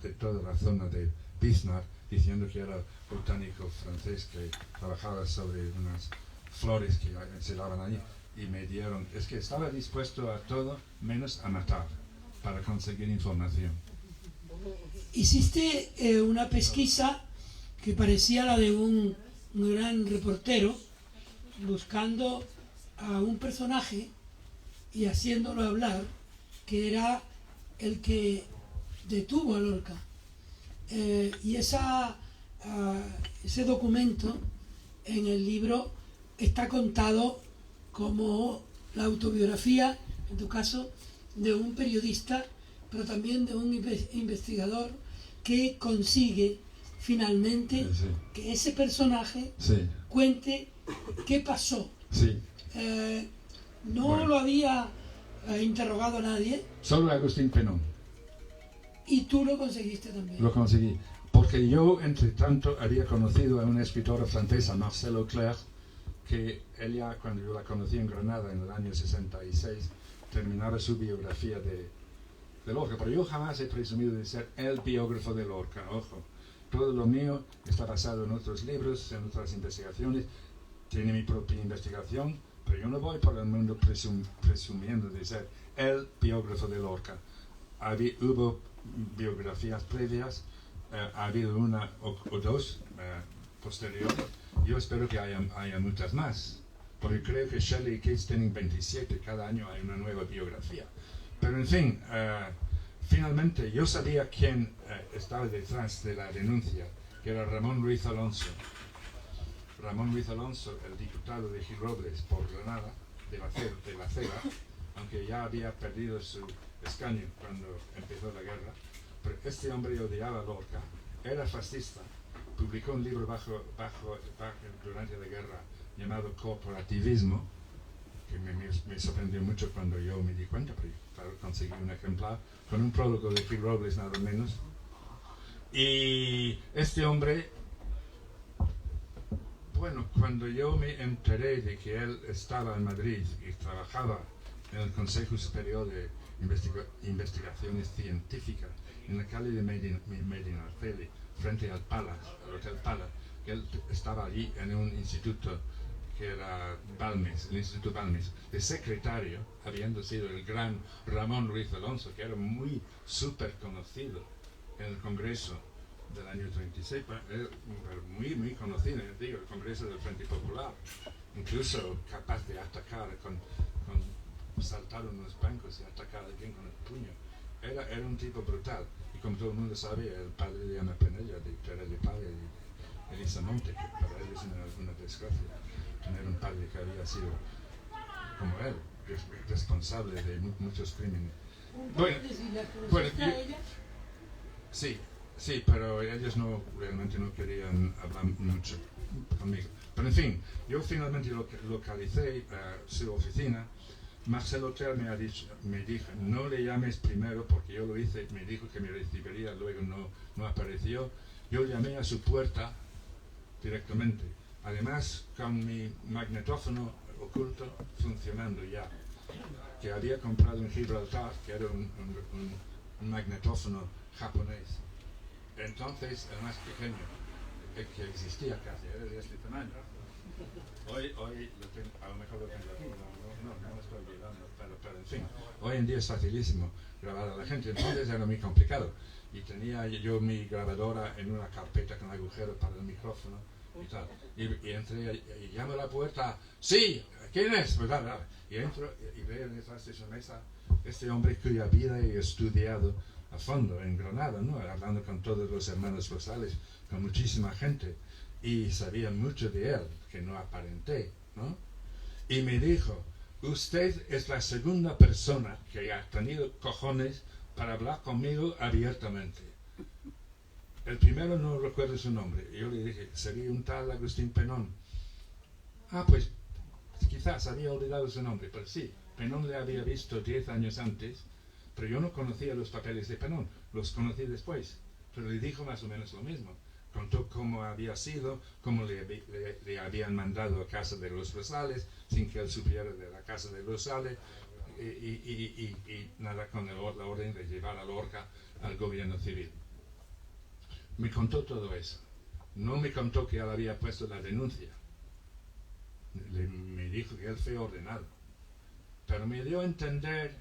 de toda la zona de Bismarck, diciendo que era botánico francés que trabajaba sobre unas flores que se daban allí. Y me dieron, es que estaba dispuesto a todo menos a matar para conseguir información. Hiciste una pesquisa que parecía la de un gran reportero buscando a un personaje y haciéndolo hablar, que era el que detuvo a Lorca. Y ese documento en el libro está contado como la autobiografía, en tu caso, de un periodista, pero también de un investigador que consigue finalmente que ese personaje cuente qué pasó. No lo había interrogado a nadie. Solo Agustín Penón. Y tú lo conseguiste también. Lo conseguí, porque yo, entre tanto, había conocido a una escritora francesa, Marcelle Auclair, que ella, cuando yo la conocí en Granada en el año 66, terminaba su biografía de Lorca, pero yo jamás he presumido de ser el biógrafo de Lorca, ojo. Todo lo mío está basado en otros libros, en otras investigaciones, tiene mi propia investigación, pero yo no voy por el mundo presumiendo de ser el biógrafo de Lorca. Hubo biografías previas, ha habido una o dos posteriores. Yo espero que haya muchas más, porque creo que Shelley y Keats tienen 27, cada año hay una nueva biografía. Pero en fin, finalmente yo sabía quién estaba detrás de la denuncia, que era Ramón Ruiz Alonso. Ramón Ruiz Alonso, el diputado de Gil Robles por Granada, de la Cega, aunque ya había perdido su escaño cuando empezó la guerra, pero este hombre odiaba a Lorca, era fascista, publicó un libro durante la guerra llamado Corporativismo, que me sorprendió mucho cuando yo me di cuenta, pero conseguí un ejemplar con un prólogo de Gil Robles nada menos. Y este hombre, bueno, cuando yo me enteré de que él estaba en Madrid y trabajaba en el Consejo Superior de Investigaciones Científicas en la calle de Medinaceli, frente al Hotel Palace, que él estaba allí en un instituto que era Balmes, el Instituto Balmes, de secretario, habiendo sido el gran Ramón Ruiz Alonso, que era muy súper conocido en el Congreso del año 36, muy conocido, digo, el Congreso del Frente Popular, incluso capaz de atacar saltar unos bancos y atacar a alguien con el puño. Era un tipo brutal, y como todo el mundo sabe, el padre de Ana Penella, de Pere de Padre y Elisa Monte, que para él es una desgracia tener un padre que había sido como él, responsable de muchos crímenes. Sí, pero ellos realmente no querían hablar mucho conmigo. Pero en fin, yo finalmente localicé su oficina. Marcel Hotel me dijo, no le llames primero, porque yo lo hice, me dijo que me recibiría, luego no apareció. Yo llamé a su puerta directamente, además con mi magnetófono oculto funcionando ya, que había comprado en Gibraltar, que era un magnetófono japonés. Entonces, el más pequeño, el que existía casi, era de este tamaño. Hoy lo tengo, a lo mejor lo tengo aquí, no me estoy olvidando, pero en fin, hoy en día es facilísimo grabar a la gente, entonces era muy complicado. Y tenía yo mi grabadora en una carpeta con agujeros para el micrófono y tal. Y entré y llamo a la puerta, ¡sí! ¿Quién es? Pues nada. Y entro y veo detrás de su mesa este hombre cuya vida he estudiado a fondo en Granada, ¿no? Hablando con todos los hermanos Rosales, con muchísima gente, y sabía mucho de él, que no aparenté, ¿no? Y me dijo, usted es la segunda persona que ha tenido cojones para hablar conmigo abiertamente. El primero no recuerdo su nombre. Yo le dije, sería un tal Agustín Penón. Ah, pues quizás había olvidado su nombre, pero sí, Penón le había visto 10 años antes, pero yo no conocía los papeles de Penón, los conocí después. Pero le dijo más o menos lo mismo. Contó cómo había sido, cómo le habían mandado a casa de los Rosales, sin que él supiera de la casa de Rosales, y nada, con la orden de llevar a Lorca al gobierno civil. Me contó todo eso. No me contó que él había puesto la denuncia. Me dijo que él fue ordenado. Pero me dio a entender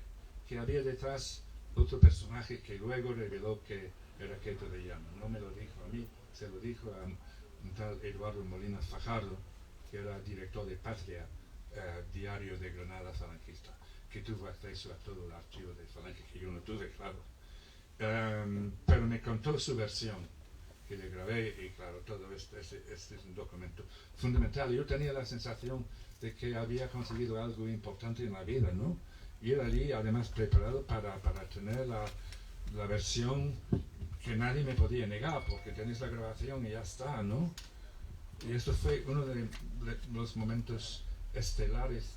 que había detrás otro personaje que luego reveló que era Queto de Llano. No me lo dijo a mí, se lo dijo a un tal Eduardo Molina Fajardo, que era director de Patria, diario de Granada falangista, que tuvo acceso a todo el archivo de Falange, que yo no tuve, claro. Pero me contó su versión, que le grabé, y claro, todo este es un documento fundamental. Yo tenía la sensación de que había conseguido algo importante en la vida, ¿no? Ir allí, además, preparado para tener la versión que nadie me podía negar, porque tenéis la grabación y ya está, ¿no? Y esto fue uno de los momentos estelares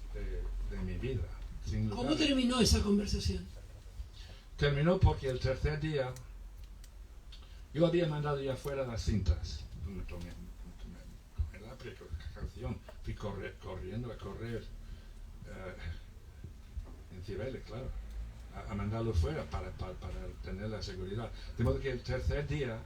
de mi vida. Sin lugar. ¿Cómo terminó esa conversación? Terminó porque el tercer día yo había mandado ya fuera las cintas. Me tomé la precaución, fui corriendo a correr en Cibeles, claro, a mandarlo fuera para tener la seguridad. De modo que el tercer día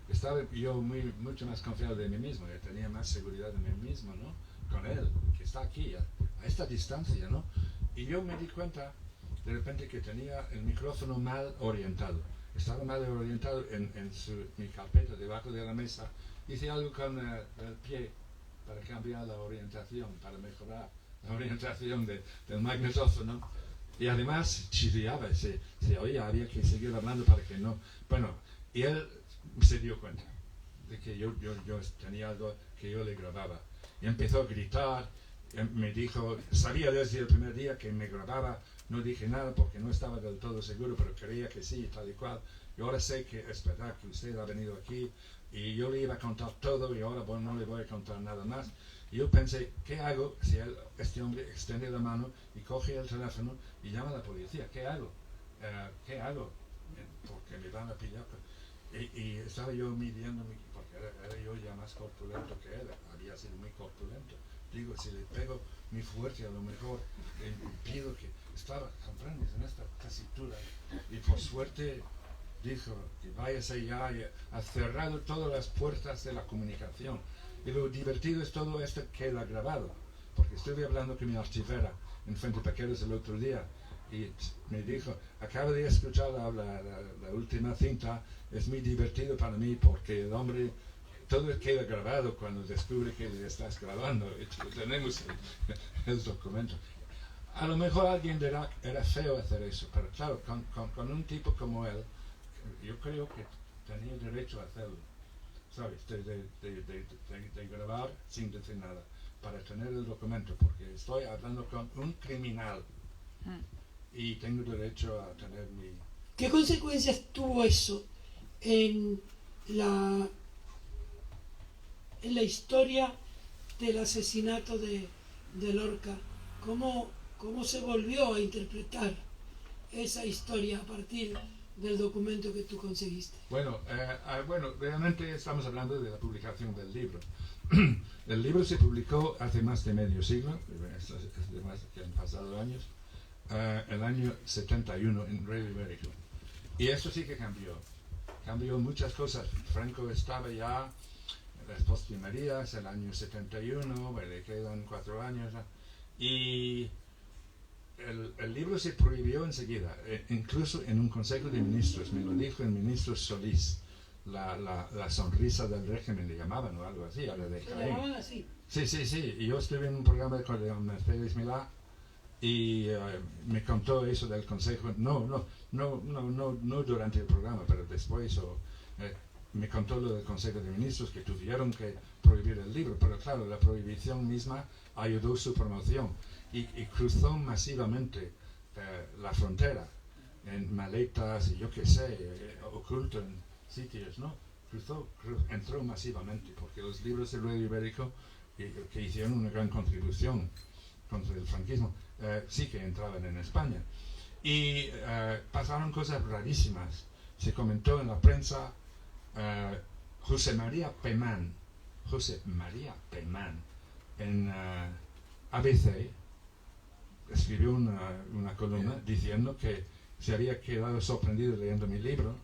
estaba yo mucho más confiado de mí mismo, ya tenía más seguridad de mí mismo, ¿no? Con él, que está aquí, a esta distancia, ¿no? Y yo me di cuenta de repente que tenía el micrófono mal orientado. Estaba mal orientado en mi carpeta debajo de la mesa. Hice algo con el pie para cambiar la orientación, para mejorar la orientación del magnetófono. Y además chirriaba, se oía, había que seguir hablando para que no... Bueno, y él se dio cuenta de que yo tenía algo que yo le grababa. Y empezó a gritar, me dijo, sabía desde el primer día que me grababa, no dije nada porque no estaba del todo seguro, pero creía que sí, tal y cual. Y ahora sé que es verdad que usted ha venido aquí y yo le iba a contar todo y ahora no le voy a contar nada más. Y yo pensé, ¿qué hago si este hombre extiende la mano y coge el teléfono y llama a la policía? ¿Qué hago? ¿Qué hago? Porque me van a pillar. Y estaba yo midiéndome, porque era yo ya más corpulento que él, había sido muy corpulento. Digo, si le pego muy fuerte, a lo mejor le impido que... Estaba, comprendes, en esta tesitura. Y por suerte dijo que váyase ya, ha cerrado todas las puertas de la comunicación. Y lo divertido es todo esto que él ha grabado. porque estuve hablando con mi archivera en Fuente Paqueros el otro día y me dijo, acabo de escuchar la última cinta, es muy divertido para mí porque el hombre, todo queda grabado cuando descubre que le estás grabando, y tenemos el documento. A lo mejor alguien dirá, era feo hacer eso, pero claro, con un tipo como él, yo creo que tenía derecho a hacerlo, ¿sabes? De grabar sin decir nada, para tener el documento, porque estoy hablando con un criminal y tengo derecho a tener mi... ¿Qué consecuencias tuvo eso en la historia del asesinato de Lorca? ¿Cómo se volvió a interpretar esa historia a partir del documento que tú conseguiste? Bueno, realmente estamos hablando de la publicación del libro. El libro se publicó hace más de medio siglo, es de más que han pasado años, el año 71 en Radio Ibérico. Y eso sí que cambió muchas cosas. Franco estaba ya en las postrimerías, el año 71, le quedan 4 años, y el libro se prohibió enseguida, incluso en un consejo de ministros, me lo dijo el ministro Solís, la sonrisa del régimen le llamaban o algo así, ahora de Jaén. ¿Llamaban así? Sí, y yo estuve en un programa con Mercedes Milá y me contó eso del consejo, no durante el programa, pero después me contó lo del consejo de ministros, que tuvieron que prohibir el libro, pero claro, la prohibición misma ayudó su promoción y cruzó masivamente la frontera en maletas y yo qué sé, oculto en sitios, ¿no? Entró masivamente, porque los libros del Radio Ibérico, que hicieron una gran contribución contra el franquismo, sí que entraban en España. Y pasaron cosas rarísimas. Se comentó en la prensa, José María Pemán, en ABC, escribió una columna diciendo que se había quedado sorprendido leyendo mi libro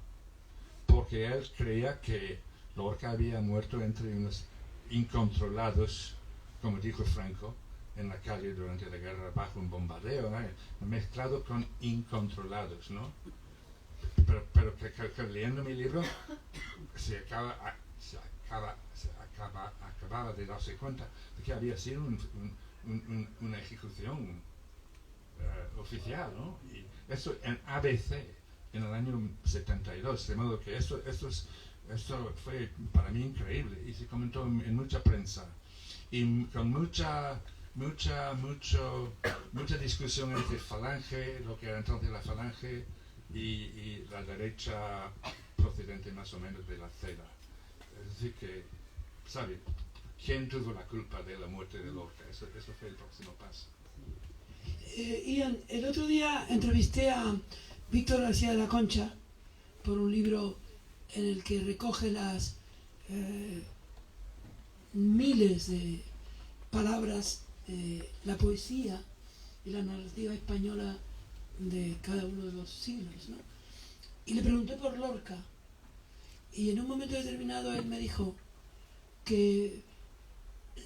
porque él creía que Lorca había muerto entre unos incontrolados, como dijo Franco, en la calle durante la guerra bajo un bombardeo, mezclado con incontrolados, ¿no? Pero que leyendo mi libro se acababa de darse cuenta de que había sido una ejecución oficial, ¿no? Y eso en ABC en el año 72, de modo que esto fue para mí increíble y se comentó en mucha prensa y con mucha discusión entre Falange, lo que era entonces la Falange, y la derecha procedente más o menos de la CEDA. Es decir que, ¿sabe? ¿Quién tuvo la culpa de la muerte de Lorca? Eso fue el próximo paso. Ian, el otro día entrevisté a Víctor García de la Concha por un libro en el que recoge las miles de palabras, la poesía y la narrativa española de cada uno de los siglos, ¿no? Y le pregunté por Lorca y en un momento determinado él me dijo que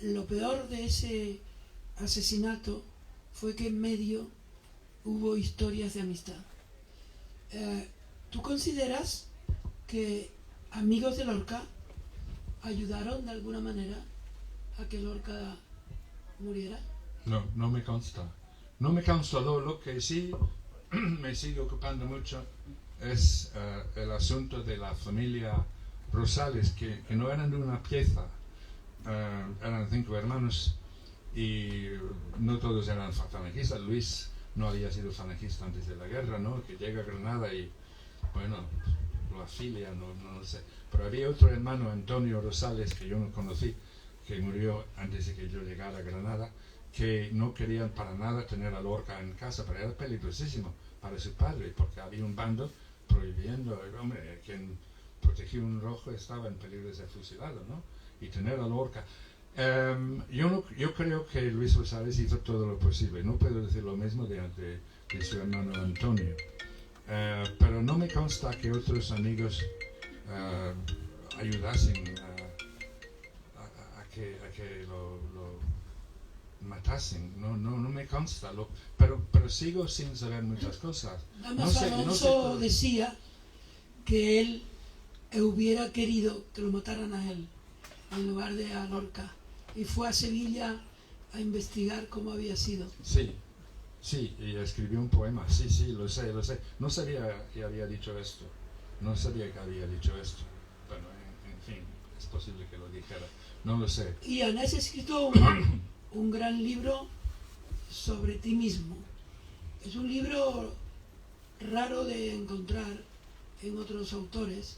lo peor de ese asesinato fue que en medio hubo historias de amistad. ¿Tú consideras que amigos de Lorca ayudaron de alguna manera a que Lorca muriera? No me consta. No me consta. Lo que sí me sigue ocupando mucho es el asunto de la familia Rosales, que no eran de una pieza, eran 5 hermanos y no todos eran falangistas. Luis no había sido falangista antes de la guerra, ¿no? Que llega a Granada y, bueno, lo afilia, no sé. Pero había otro hermano, Antonio Rosales, que yo no conocí, que murió antes de que yo llegara a Granada, que no querían para nada tener a Lorca en casa, pero era peligrosísimo para su padre, porque había un bando prohibiendo, hombre, quien protegió un rojo estaba en peligro de ser fusilado, ¿no? Y tener a Lorca. Yo creo que Luis Rosales hizo todo lo posible. No puedo decir lo mismo de su hermano Antonio. Pero no me consta que otros amigos ayudasen a que matasen, no me consta, pero sigo sin saber muchas cosas. Además, Alonso decía que él hubiera querido que lo mataran a él en lugar de a Lorca, y fue a Sevilla a investigar cómo había sido. Sí, y escribió un poema, sí, lo sé. No sabía que había dicho esto, bueno, en fin, es posible que lo dijera, no lo sé. Y has escrito un gran libro sobre ti mismo. Es un libro raro de encontrar en otros autores,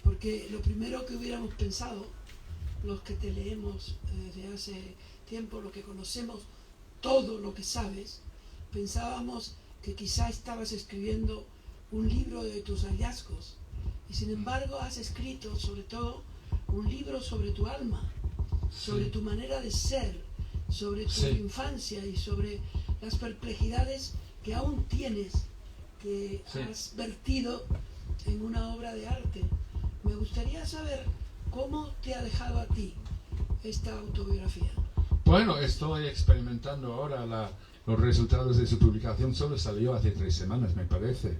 porque lo primero que hubiéramos pensado, los que te leemos desde hace tiempo, los que conocemos todo lo que sabes, pensábamos que quizá estabas escribiendo un libro de tus hallazgos, y sin embargo has escrito sobre todo un libro sobre tu alma, sobre tu manera de ser, sobre tu infancia y sobre las perplejidades que aún tienes, que has vertido en una obra de arte. Me gustaría saber cómo te ha dejado a ti esta autobiografía. Bueno, estoy experimentando ahora los resultados de su publicación. Solo salió hace 3 semanas, me parece.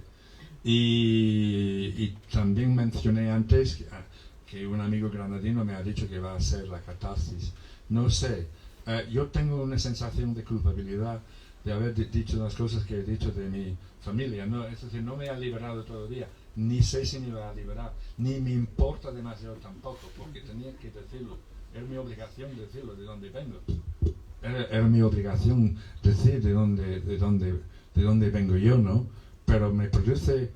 Y también mencioné antes que un amigo granadino me ha dicho que va a ser la catarsis. No sé, yo tengo una sensación de culpabilidad de haber dicho las cosas que he dicho de mi familia, ¿no? Es decir, no me ha liberado todavía, ni sé si me va a liberar, ni me importa demasiado tampoco, porque tenía que decirlo, era mi obligación decirlo de dónde vengo, era mi obligación decir de dónde vengo yo, ¿no? Pero me produce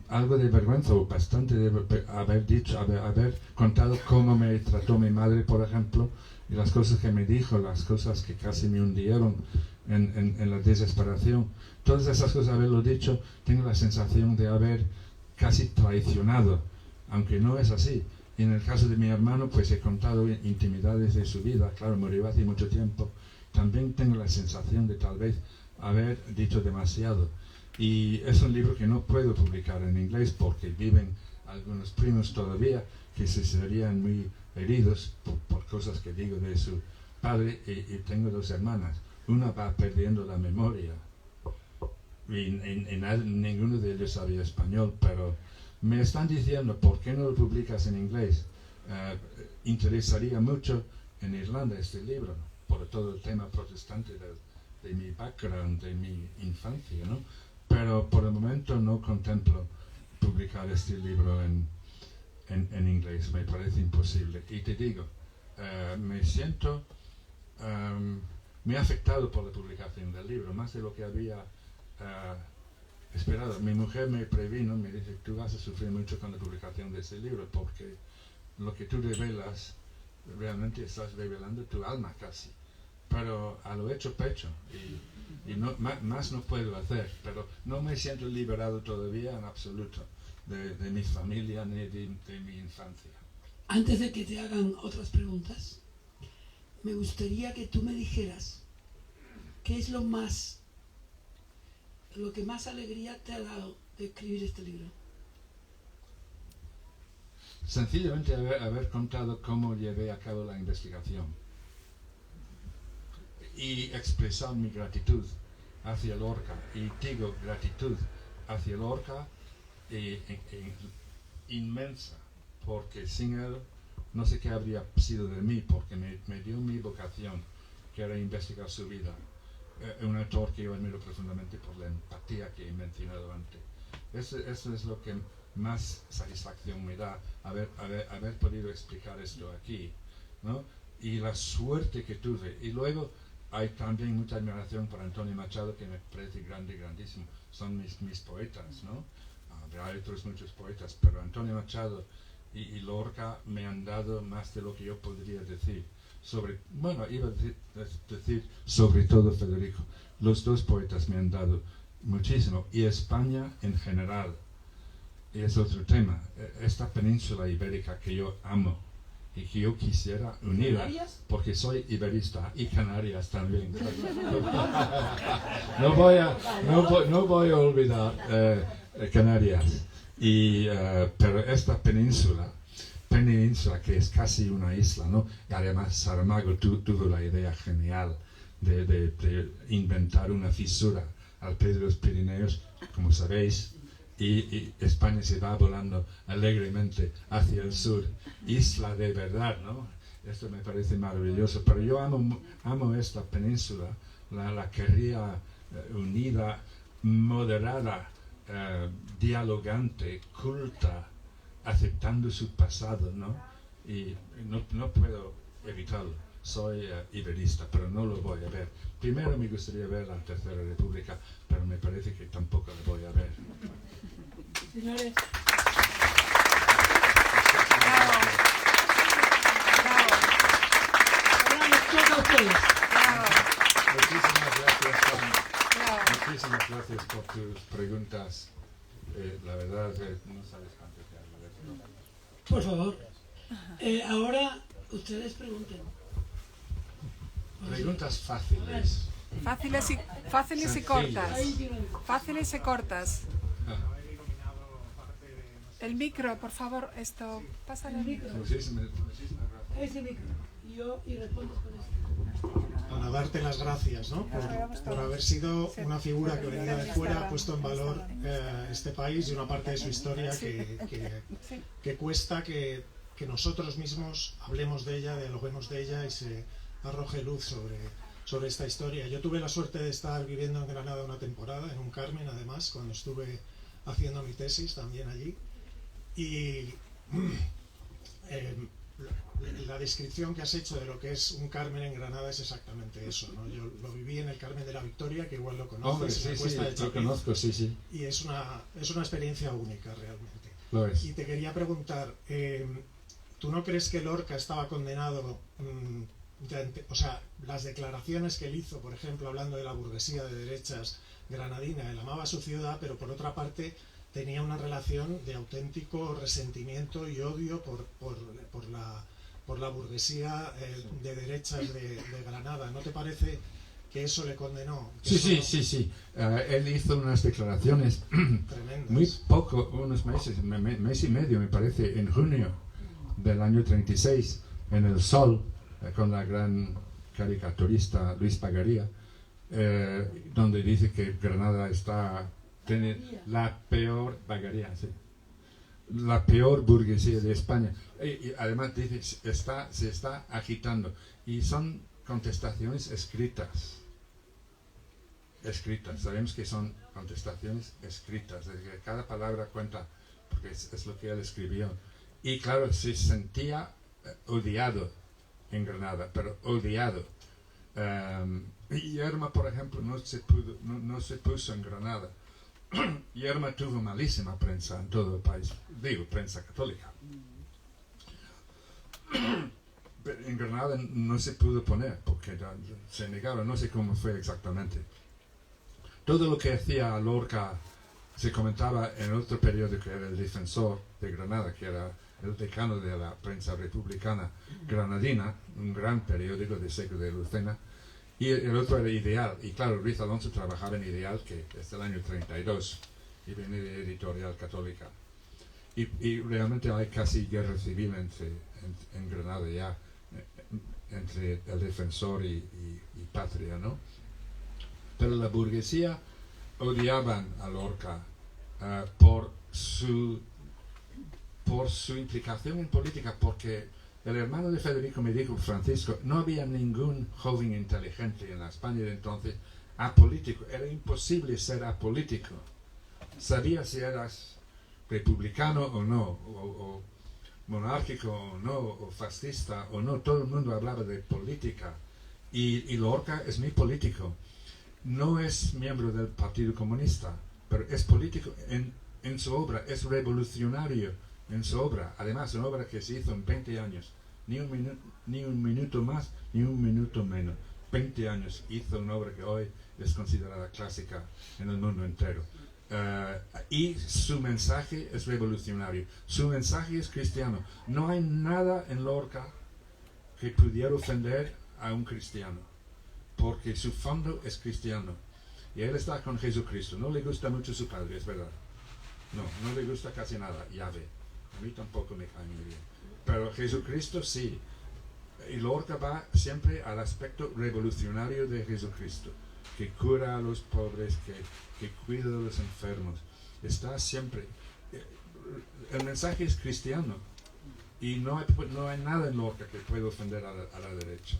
algo de vergüenza, bastante de haber contado cómo me trató mi madre, por ejemplo, y las cosas que me dijo, las cosas que casi me hundieron en la desesperación. Todas esas cosas, haberlo dicho, tengo la sensación de haber casi traicionado, aunque no es así. Y en el caso de mi hermano, pues he contado intimidades de su vida, claro, murió hace mucho tiempo. También tengo la sensación de tal vez haber dicho demasiado. Y es un libro que no puedo publicar en inglés porque viven algunos primos todavía que se serían muy heridos por cosas que digo de su padre, y tengo 2 hermanas. Una va perdiendo la memoria y ninguno de ellos sabía español, pero me están diciendo, ¿por qué no lo publicas en inglés? Interesaría mucho en Irlanda este libro, por todo el tema protestante de mi background, de mi infancia, ¿no? Pero por el momento no contemplo publicar este libro en inglés, me parece imposible. Y te digo, me ha afectado por la publicación del libro, más de lo que había esperado. Mi mujer me previno, me dice, tú vas a sufrir mucho con la publicación de este libro, porque lo que tú revelas, realmente estás revelando tu alma casi. Pero a lo hecho pecho, y no, más no puedo hacer, pero no me siento liberado todavía en absoluto de mi familia ni de mi infancia. Antes de que te hagan otras preguntas, me gustaría que tú me dijeras qué es lo que más alegría te ha dado de escribir este libro. Sencillamente haber contado cómo llevé a cabo la investigación y expresar mi gratitud hacia Lorca, y digo gratitud hacia Lorca inmensa, porque sin él no sé qué habría sido de mí, porque me dio mi vocación, que era investigar su vida. Un autor que yo admiro profundamente por la empatía que he mencionado antes. Eso es lo que más satisfacción me da, haber podido explicar esto aquí, ¿no? Y la suerte que tuve. Y luego hay también mucha admiración por Antonio Machado, que me parece grandísimo. Son mis poetas, ¿no? Hay otros muchos poetas, pero Antonio Machado y Lorca me han dado más de lo que yo podría decir. Iba a decir sobre todo Federico. Los 2 poetas me han dado muchísimo, y España en general. Y es otro tema. Esta península ibérica que yo amo y que yo quisiera unir, porque soy iberista, y Canarias también. No voy a olvidar Canarias. Pero esta península que es casi una isla, ¿no? Y además Saramago tuvo la idea genial de inventar una fisura al pie de los Pirineos, como sabéis, y España se va volando alegremente hacia el sur. Isla de verdad, ¿no? Esto me parece maravilloso, pero yo amo esta península, la querría unida, moderada, dialogante, culta, aceptando su pasado, ¿no? Y no puedo evitarlo. Soy iberista, pero no lo voy a ver. Primero me gustaría ver la Tercera República, pero me parece que tampoco la voy a ver. Señores. Bravo. Bravo. Ahora les toca a ustedes. Bravo. Muchísimas gracias, Juan. Bravo. Muchísimas gracias por tus preguntas. La verdad es que no sabes cuánto te agradezco. Por favor. Ahora ustedes pregunten. Preguntas fáciles. Fáciles y cortas. Fáciles y cortas. El micro, por favor, pásale el micro. Muchísimas gracias. Ese micro. Y respondes con esto. Para darte las gracias, ¿no? por haber sido una figura que venida de fuera ha puesto en valor este país y una parte de su historia que cuesta que nosotros mismos hablemos de ella, dialoguemos de ella y se arroje luz sobre esta historia. Yo tuve la suerte de estar viviendo en Granada una temporada, en un Carmen además, cuando estuve haciendo mi tesis también allí, y la descripción que has hecho de lo que es un Carmen en Granada es exactamente eso, ¿no? Yo lo viví en el Carmen de la Victoria, que igual lo conoces. Hombre, sí, lo conozco, sí. Y es una experiencia única realmente. Lo es. Y te quería preguntar, ¿tú no crees que Lorca estaba condenado, o sea, las declaraciones que él hizo, por ejemplo, hablando de la burguesía de derechas granadina, él amaba su ciudad, pero por otra parte tenía una relación de auténtico resentimiento y odio por la burguesía de derechas de Granada? ¿No te parece que eso le condenó? Sí. Él hizo unas declaraciones tremendas. Muy poco, unos meses, mes y medio me parece, en junio del año 36, en El Sol, con la gran caricaturista Luis Pagaría, donde dice que Granada tiene la peor la peor burguesía de España. Y además dice se está agitando. Y son contestaciones escritas. Sabemos que son contestaciones escritas. Es que cada palabra cuenta, porque es lo que él escribió. Y claro, se sentía odiado en Granada, pero odiado. Yerma, por ejemplo, no se puso en Granada. Yerma tuvo malísima prensa en todo el país, digo, prensa católica. Pero en Granada no se pudo poner porque se negaron, no sé cómo fue exactamente. Todo lo que hacía Lorca se comentaba en otro periódico, era El Defensor de Granada, que era el decano de la prensa republicana granadina, un gran periódico de Seco de Lucena. Y el otro era Ideal, y claro, Ruiz Alonso trabajaba en Ideal, que es del año 32, y viene de Editorial Católica. Y realmente hay casi guerra civil en Granada ya, entre El Defensor y Patria, ¿no? Pero la burguesía odiaban a Lorca por su implicación en política, porque el hermano de Federico me dijo, Francisco, no había ningún joven inteligente en la España de entonces apolítico. Era imposible ser apolítico. Sabías si eras republicano o no, o monárquico o no, o fascista o no. Todo el mundo hablaba de política. Y Lorca es muy político. No es miembro del Partido Comunista, pero es político en su obra, es revolucionario en su obra, además una obra que se hizo en 20 años, ni un minuto más, ni un minuto menos. 20 años hizo una obra que hoy es considerada clásica en el mundo entero. Y su mensaje es revolucionario, su mensaje es cristiano. No hay nada en Lorca que pudiera ofender a un cristiano, porque su fondo es cristiano. Y él está con Jesucristo. No le gusta mucho su padre, es verdad. No le gusta casi nada, Yahvé. A mí tampoco me cae muy bien. Pero Jesucristo sí. Y Lorca va siempre al aspecto revolucionario de Jesucristo, que cura a los pobres, que cuida de los enfermos. Está siempre... El mensaje es cristiano y no hay nada en Lorca que pueda ofender a la derecha.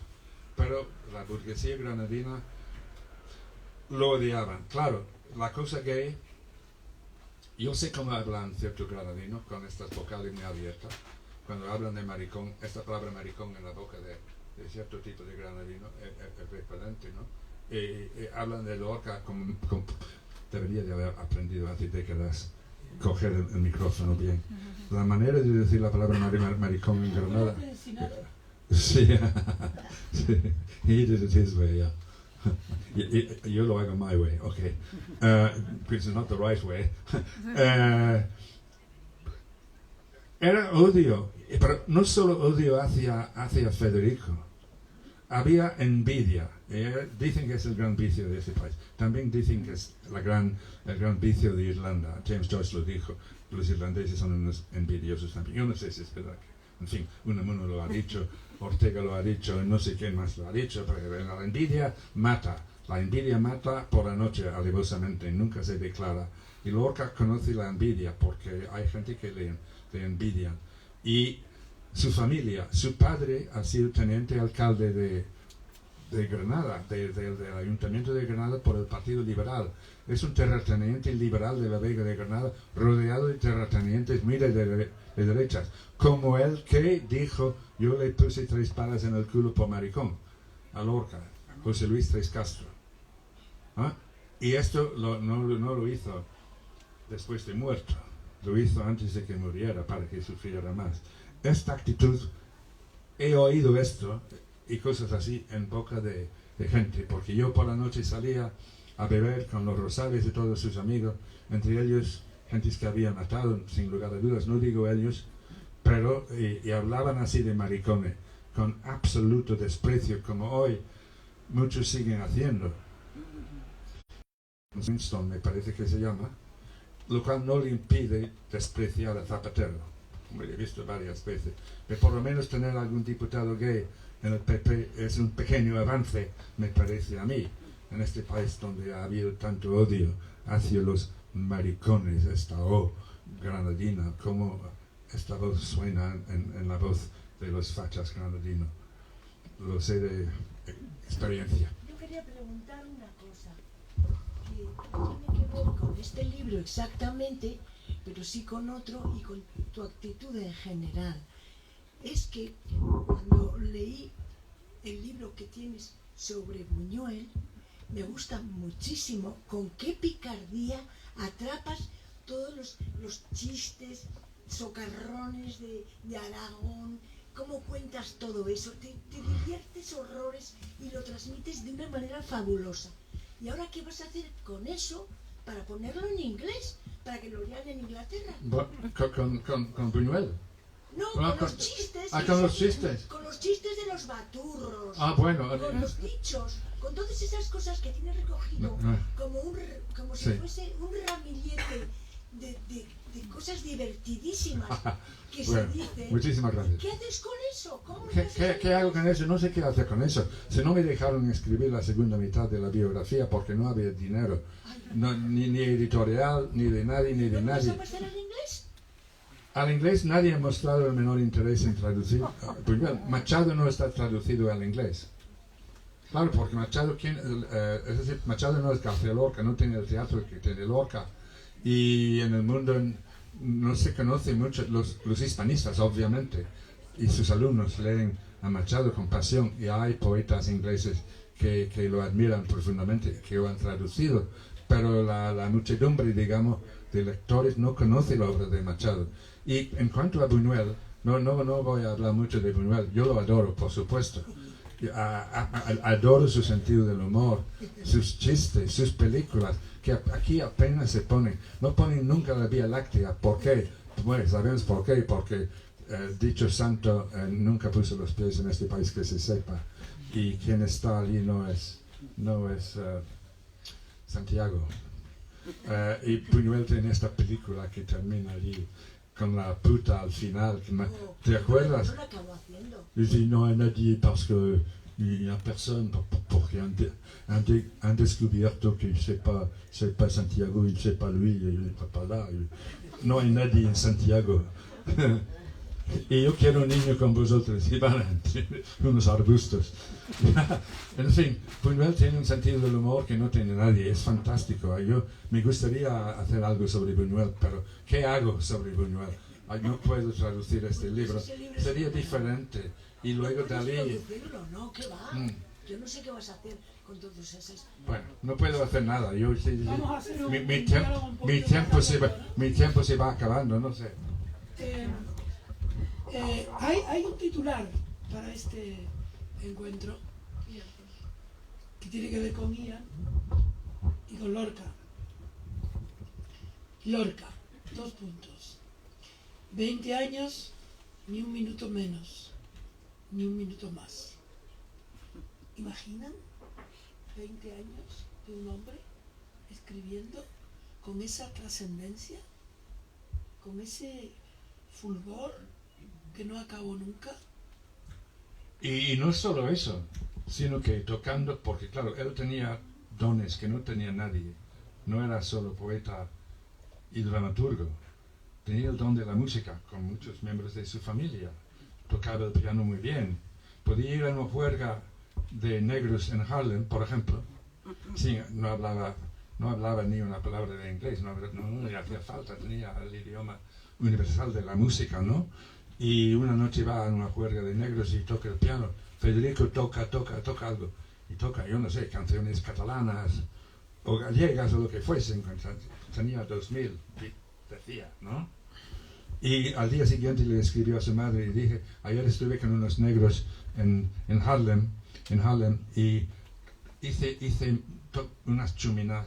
Pero la burguesía granadina lo odiaban. Claro, la cosa gay, yo sé cómo hablan ciertos granadinos con estas vocales muy abiertas. Cuando hablan de maricón, esta palabra maricón en la boca de cierto tipo de granadino es repelente, ¿no? Hablan de Lorca como debería de haber aprendido hace décadas coger el micrófono bien. La manera de decir la palabra maricón en Granada. Sí, sí. He did it his way, yeah. Yo lo hago my way, okay. Which is not the right way. Era odio, pero no solo odio hacia Federico. Había envidia. Dicen que es el gran vicio de ese país. También dicen que es el gran vicio de Irlanda. James Joyce lo dijo. Los irlandeses son unos envidiosos también. Yo no sé si es verdad. En fin, Unamuno lo ha dicho, Ortega lo ha dicho, no sé quién más lo ha dicho, pero la envidia mata. La envidia mata por la noche, alevosamente, nunca se declara. Y Lorca conoce la envidia porque hay gente que le envidian. Y su familia, su padre ha sido teniente alcalde de Granada, del Ayuntamiento de Granada por el Partido Liberal. Es un terrateniente liberal de la Vega de Granada, rodeado de terratenientes muy de derechas, como el que dijo, yo le puse 3 palas en el culo por maricón, a Lorca, José Luis Tres Castro. ¿Ah? Y esto no lo hizo después de muerto, lo hizo antes de que muriera para que sufriera más. Esta actitud, he oído esto y cosas así en boca de gente, porque yo por la noche salía a beber con los Rosales de todos sus amigos, entre ellos gentes que había matado, sin lugar a dudas, no digo ellos, pero y hablaban así de maricones, con absoluto desprecio, como hoy muchos siguen haciendo. Winston me parece que se llama, lo cual no le impide despreciar a Zapatero, como he visto varias veces, pero por lo menos tener algún diputado gay en el PP es un pequeño avance, me parece a mí, en este país donde ha habido tanto odio hacia los maricones. Esta granadina, como esta voz suena en la voz de los fachas granadinos. Lo sé de experiencia. Yo quería preguntar una cosa, que no tiene que ver con este libro exactamente, pero sí con otro y con tu actitud en general. Es que cuando leí el libro que tienes sobre Buñuel, me gusta muchísimo con qué picardía atrapas todos los chistes, socarrones de Aragón, cómo cuentas todo eso, te diviertes horrores y lo transmites de una manera fabulosa. ¿Y ahora qué vas a hacer con eso para ponerlo en inglés, para que lo lean en Inglaterra? ¿Con Buñuel? No, con los chistes. Con los chistes. Con los chistes de los baturros. Bueno. Con los dichos, con todas esas cosas que tienes recogido, como si fuese un ramillete de cosas divertidísimas que se dicen. Muchísimas gracias. ¿Qué haces con eso? ¿Qué hago con eso? No sé qué hacer con eso. Si no me dejaron escribir la segunda mitad de la biografía porque no había dinero, ni editorial, ni de nadie, ni de nadie. ¿Vas a pasar al inglés? Al inglés nadie ha mostrado el menor interés en traducir. Machado no está traducido al inglés. Claro, porque Machado, es decir, Machado no es García Lorca, no tiene el teatro que tiene Lorca. Y en el mundo no se conoce mucho, los hispanistas obviamente, y sus alumnos leen a Machado con pasión, y hay poetas ingleses que lo admiran profundamente, que lo han traducido, pero la muchedumbre, digamos, de lectores no conoce la obra de Machado. Y en cuanto a Buñuel, no voy a hablar mucho de Buñuel, yo lo adoro, por supuesto. Adoro su sentido del humor, sus chistes, sus películas, que aquí apenas se ponen. No ponen nunca la Vía Láctea. ¿Por qué? Bueno, sabemos por qué, porque dicho santo nunca puso los pies en este país que se sepa. Y quien está allí no es Santiago. Y Buñuel tiene esta película que termina allí. con la puta al final. ¿Te acuerdas? No lo acabo haciendo. Dice, no hay nadie parce que il n'y a personne, porque han descubierto que c'est pas Santiago, c'est pas lui, il n'est pas là. No hay nadie en Santiago. Y yo quiero un niño con vosotros, y van unos arbustos. En fin, Buñuel tiene un sentido del humor que no tiene nadie, es fantástico. Yo me gustaría hacer algo sobre Buñuel, pero ¿qué hago sobre Buñuel? No puedo traducir este libro, sería diferente. Y luego Dalí... No, ¿qué va? Yo no sé qué vas a hacer con todos esos... Bueno, no puedo hacer nada. Yo, mi tiempo se va acabando, no sé. Hay un titular para este encuentro que tiene que ver con Ian y con Lorca. Lorca, 2 puntos. 20 años, ni un minuto menos, ni un minuto más. ¿Imaginan 20 años de un hombre escribiendo con esa trascendencia, con ese fulgor que no acabó nunca? Y no solo eso, sino que tocando, porque claro, él tenía dones que no tenía nadie. No era solo poeta y dramaturgo. Tenía el don de la música, con muchos miembros de su familia. Tocaba el piano muy bien. Podía ir a una juerga de negros en Harlem, por ejemplo. Sí, no hablaba ni una palabra de inglés, no le hacía falta, tenía el idioma universal de la música, ¿no? Y una noche va a una juerga de negros y toca el piano. Federico toca algo. Y toca, yo no sé, canciones catalanas o gallegas o lo que fuesen. Tenía 2000, decía, ¿no? Y al día siguiente le escribió a su madre y dije, ayer estuve con unos negros en Harlem y hice unas chuminas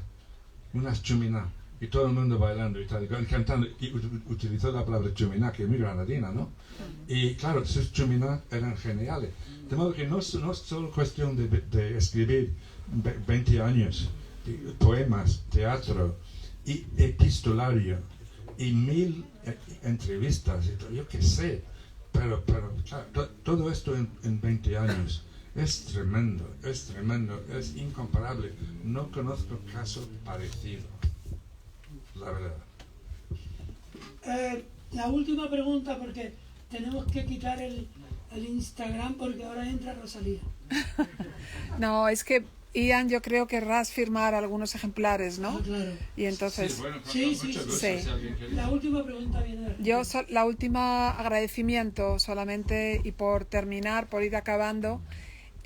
y todo el mundo bailando y tal, cantando, y utilizó la palabra chuminá, que es muy granadina, ¿no? Y claro, sus chuminas eran geniales. De modo que no es solo cuestión de escribir 20 años, poemas, teatro, y epistolario, y 1000 entrevistas, y yo qué sé, pero claro, todo esto en 20 años. Es tremendo, es incomparable. No conozco caso parecido. La verdad. La última pregunta, porque tenemos que quitar el Instagram porque ahora entra Rosalía. No, es que Ian, yo creo que querrás firmar algunos ejemplares, ¿no? Ah, claro. Y entonces... Sí, bueno, sí. La última pregunta viene de... Yo, la última agradecimiento solamente, y por terminar, por ir acabando...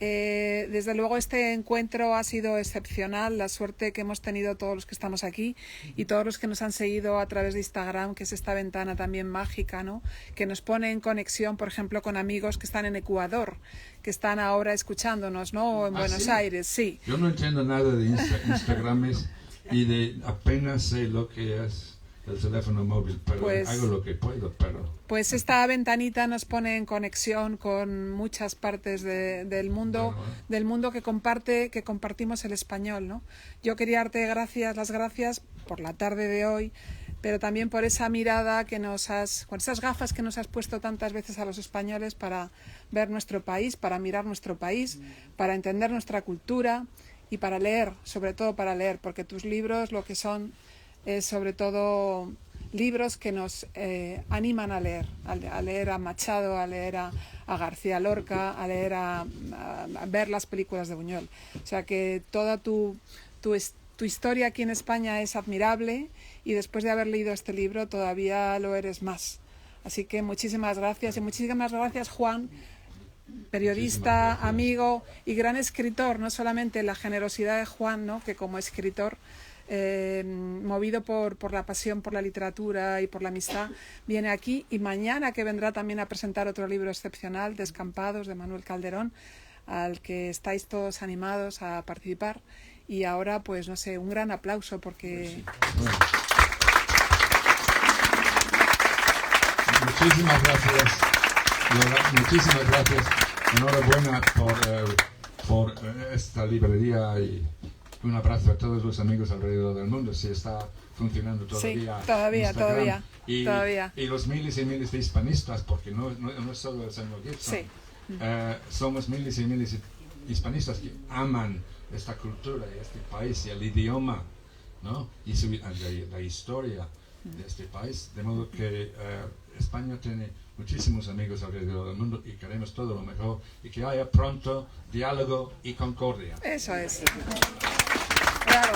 desde luego este encuentro ha sido excepcional, la suerte que hemos tenido todos los que estamos aquí y todos los que nos han seguido a través de Instagram, que es esta ventana también mágica, ¿no? Que nos pone en conexión, por ejemplo, con amigos que están en Ecuador, que están ahora escuchándonos, ¿no? O en Buenos Aires, sí. Yo no entiendo nada de Instagrames y apenas sé lo que es el teléfono móvil, pero pues, hago lo que puedo, pero... Pues esta ventanita nos pone en conexión con muchas partes del mundo, del mundo que compartimos el español, ¿no? Yo quería darte las gracias por la tarde de hoy, pero también por esa mirada con esas gafas que nos has puesto tantas veces a los españoles para ver nuestro país, para mirar nuestro país, para entender nuestra cultura y para leer, sobre todo para leer, porque tus libros lo que son es sobre todo libros que nos animan a leer a Machado, a leer a García Lorca, a leer a ver las películas de Buñuel. O sea que toda tu historia aquí en España es admirable y después de haber leído este libro todavía lo eres más. Así que muchísimas gracias y muchísimas gracias, Juan, periodista, amigo y gran escritor. No solamente la generosidad de Juan, ¿no? Que como escritor, movido por la pasión por la literatura y por la amistad, viene aquí, y mañana que vendrá también a presentar otro libro excepcional, Descampados, de Manuel Calderón, al que estáis todos animados a participar. Y ahora, pues no sé, un gran aplauso porque... Bueno. Muchísimas gracias, Lola, muchísimas gracias. Enhorabuena por esta librería y un abrazo a todos los amigos alrededor del mundo. Si está funcionando todavía. Sí, todavía, Instagram. todavía. Y los miles y miles de hispanistas, porque no es solo el señor Gibson. Sí. Somos miles y miles de hispanistas que aman esta cultura y este país y el idioma, ¿no? Y la historia de este país. De modo que España tiene muchísimos amigos alrededor del mundo y queremos todo lo mejor y que haya pronto diálogo y concordia. Eso es. Claro.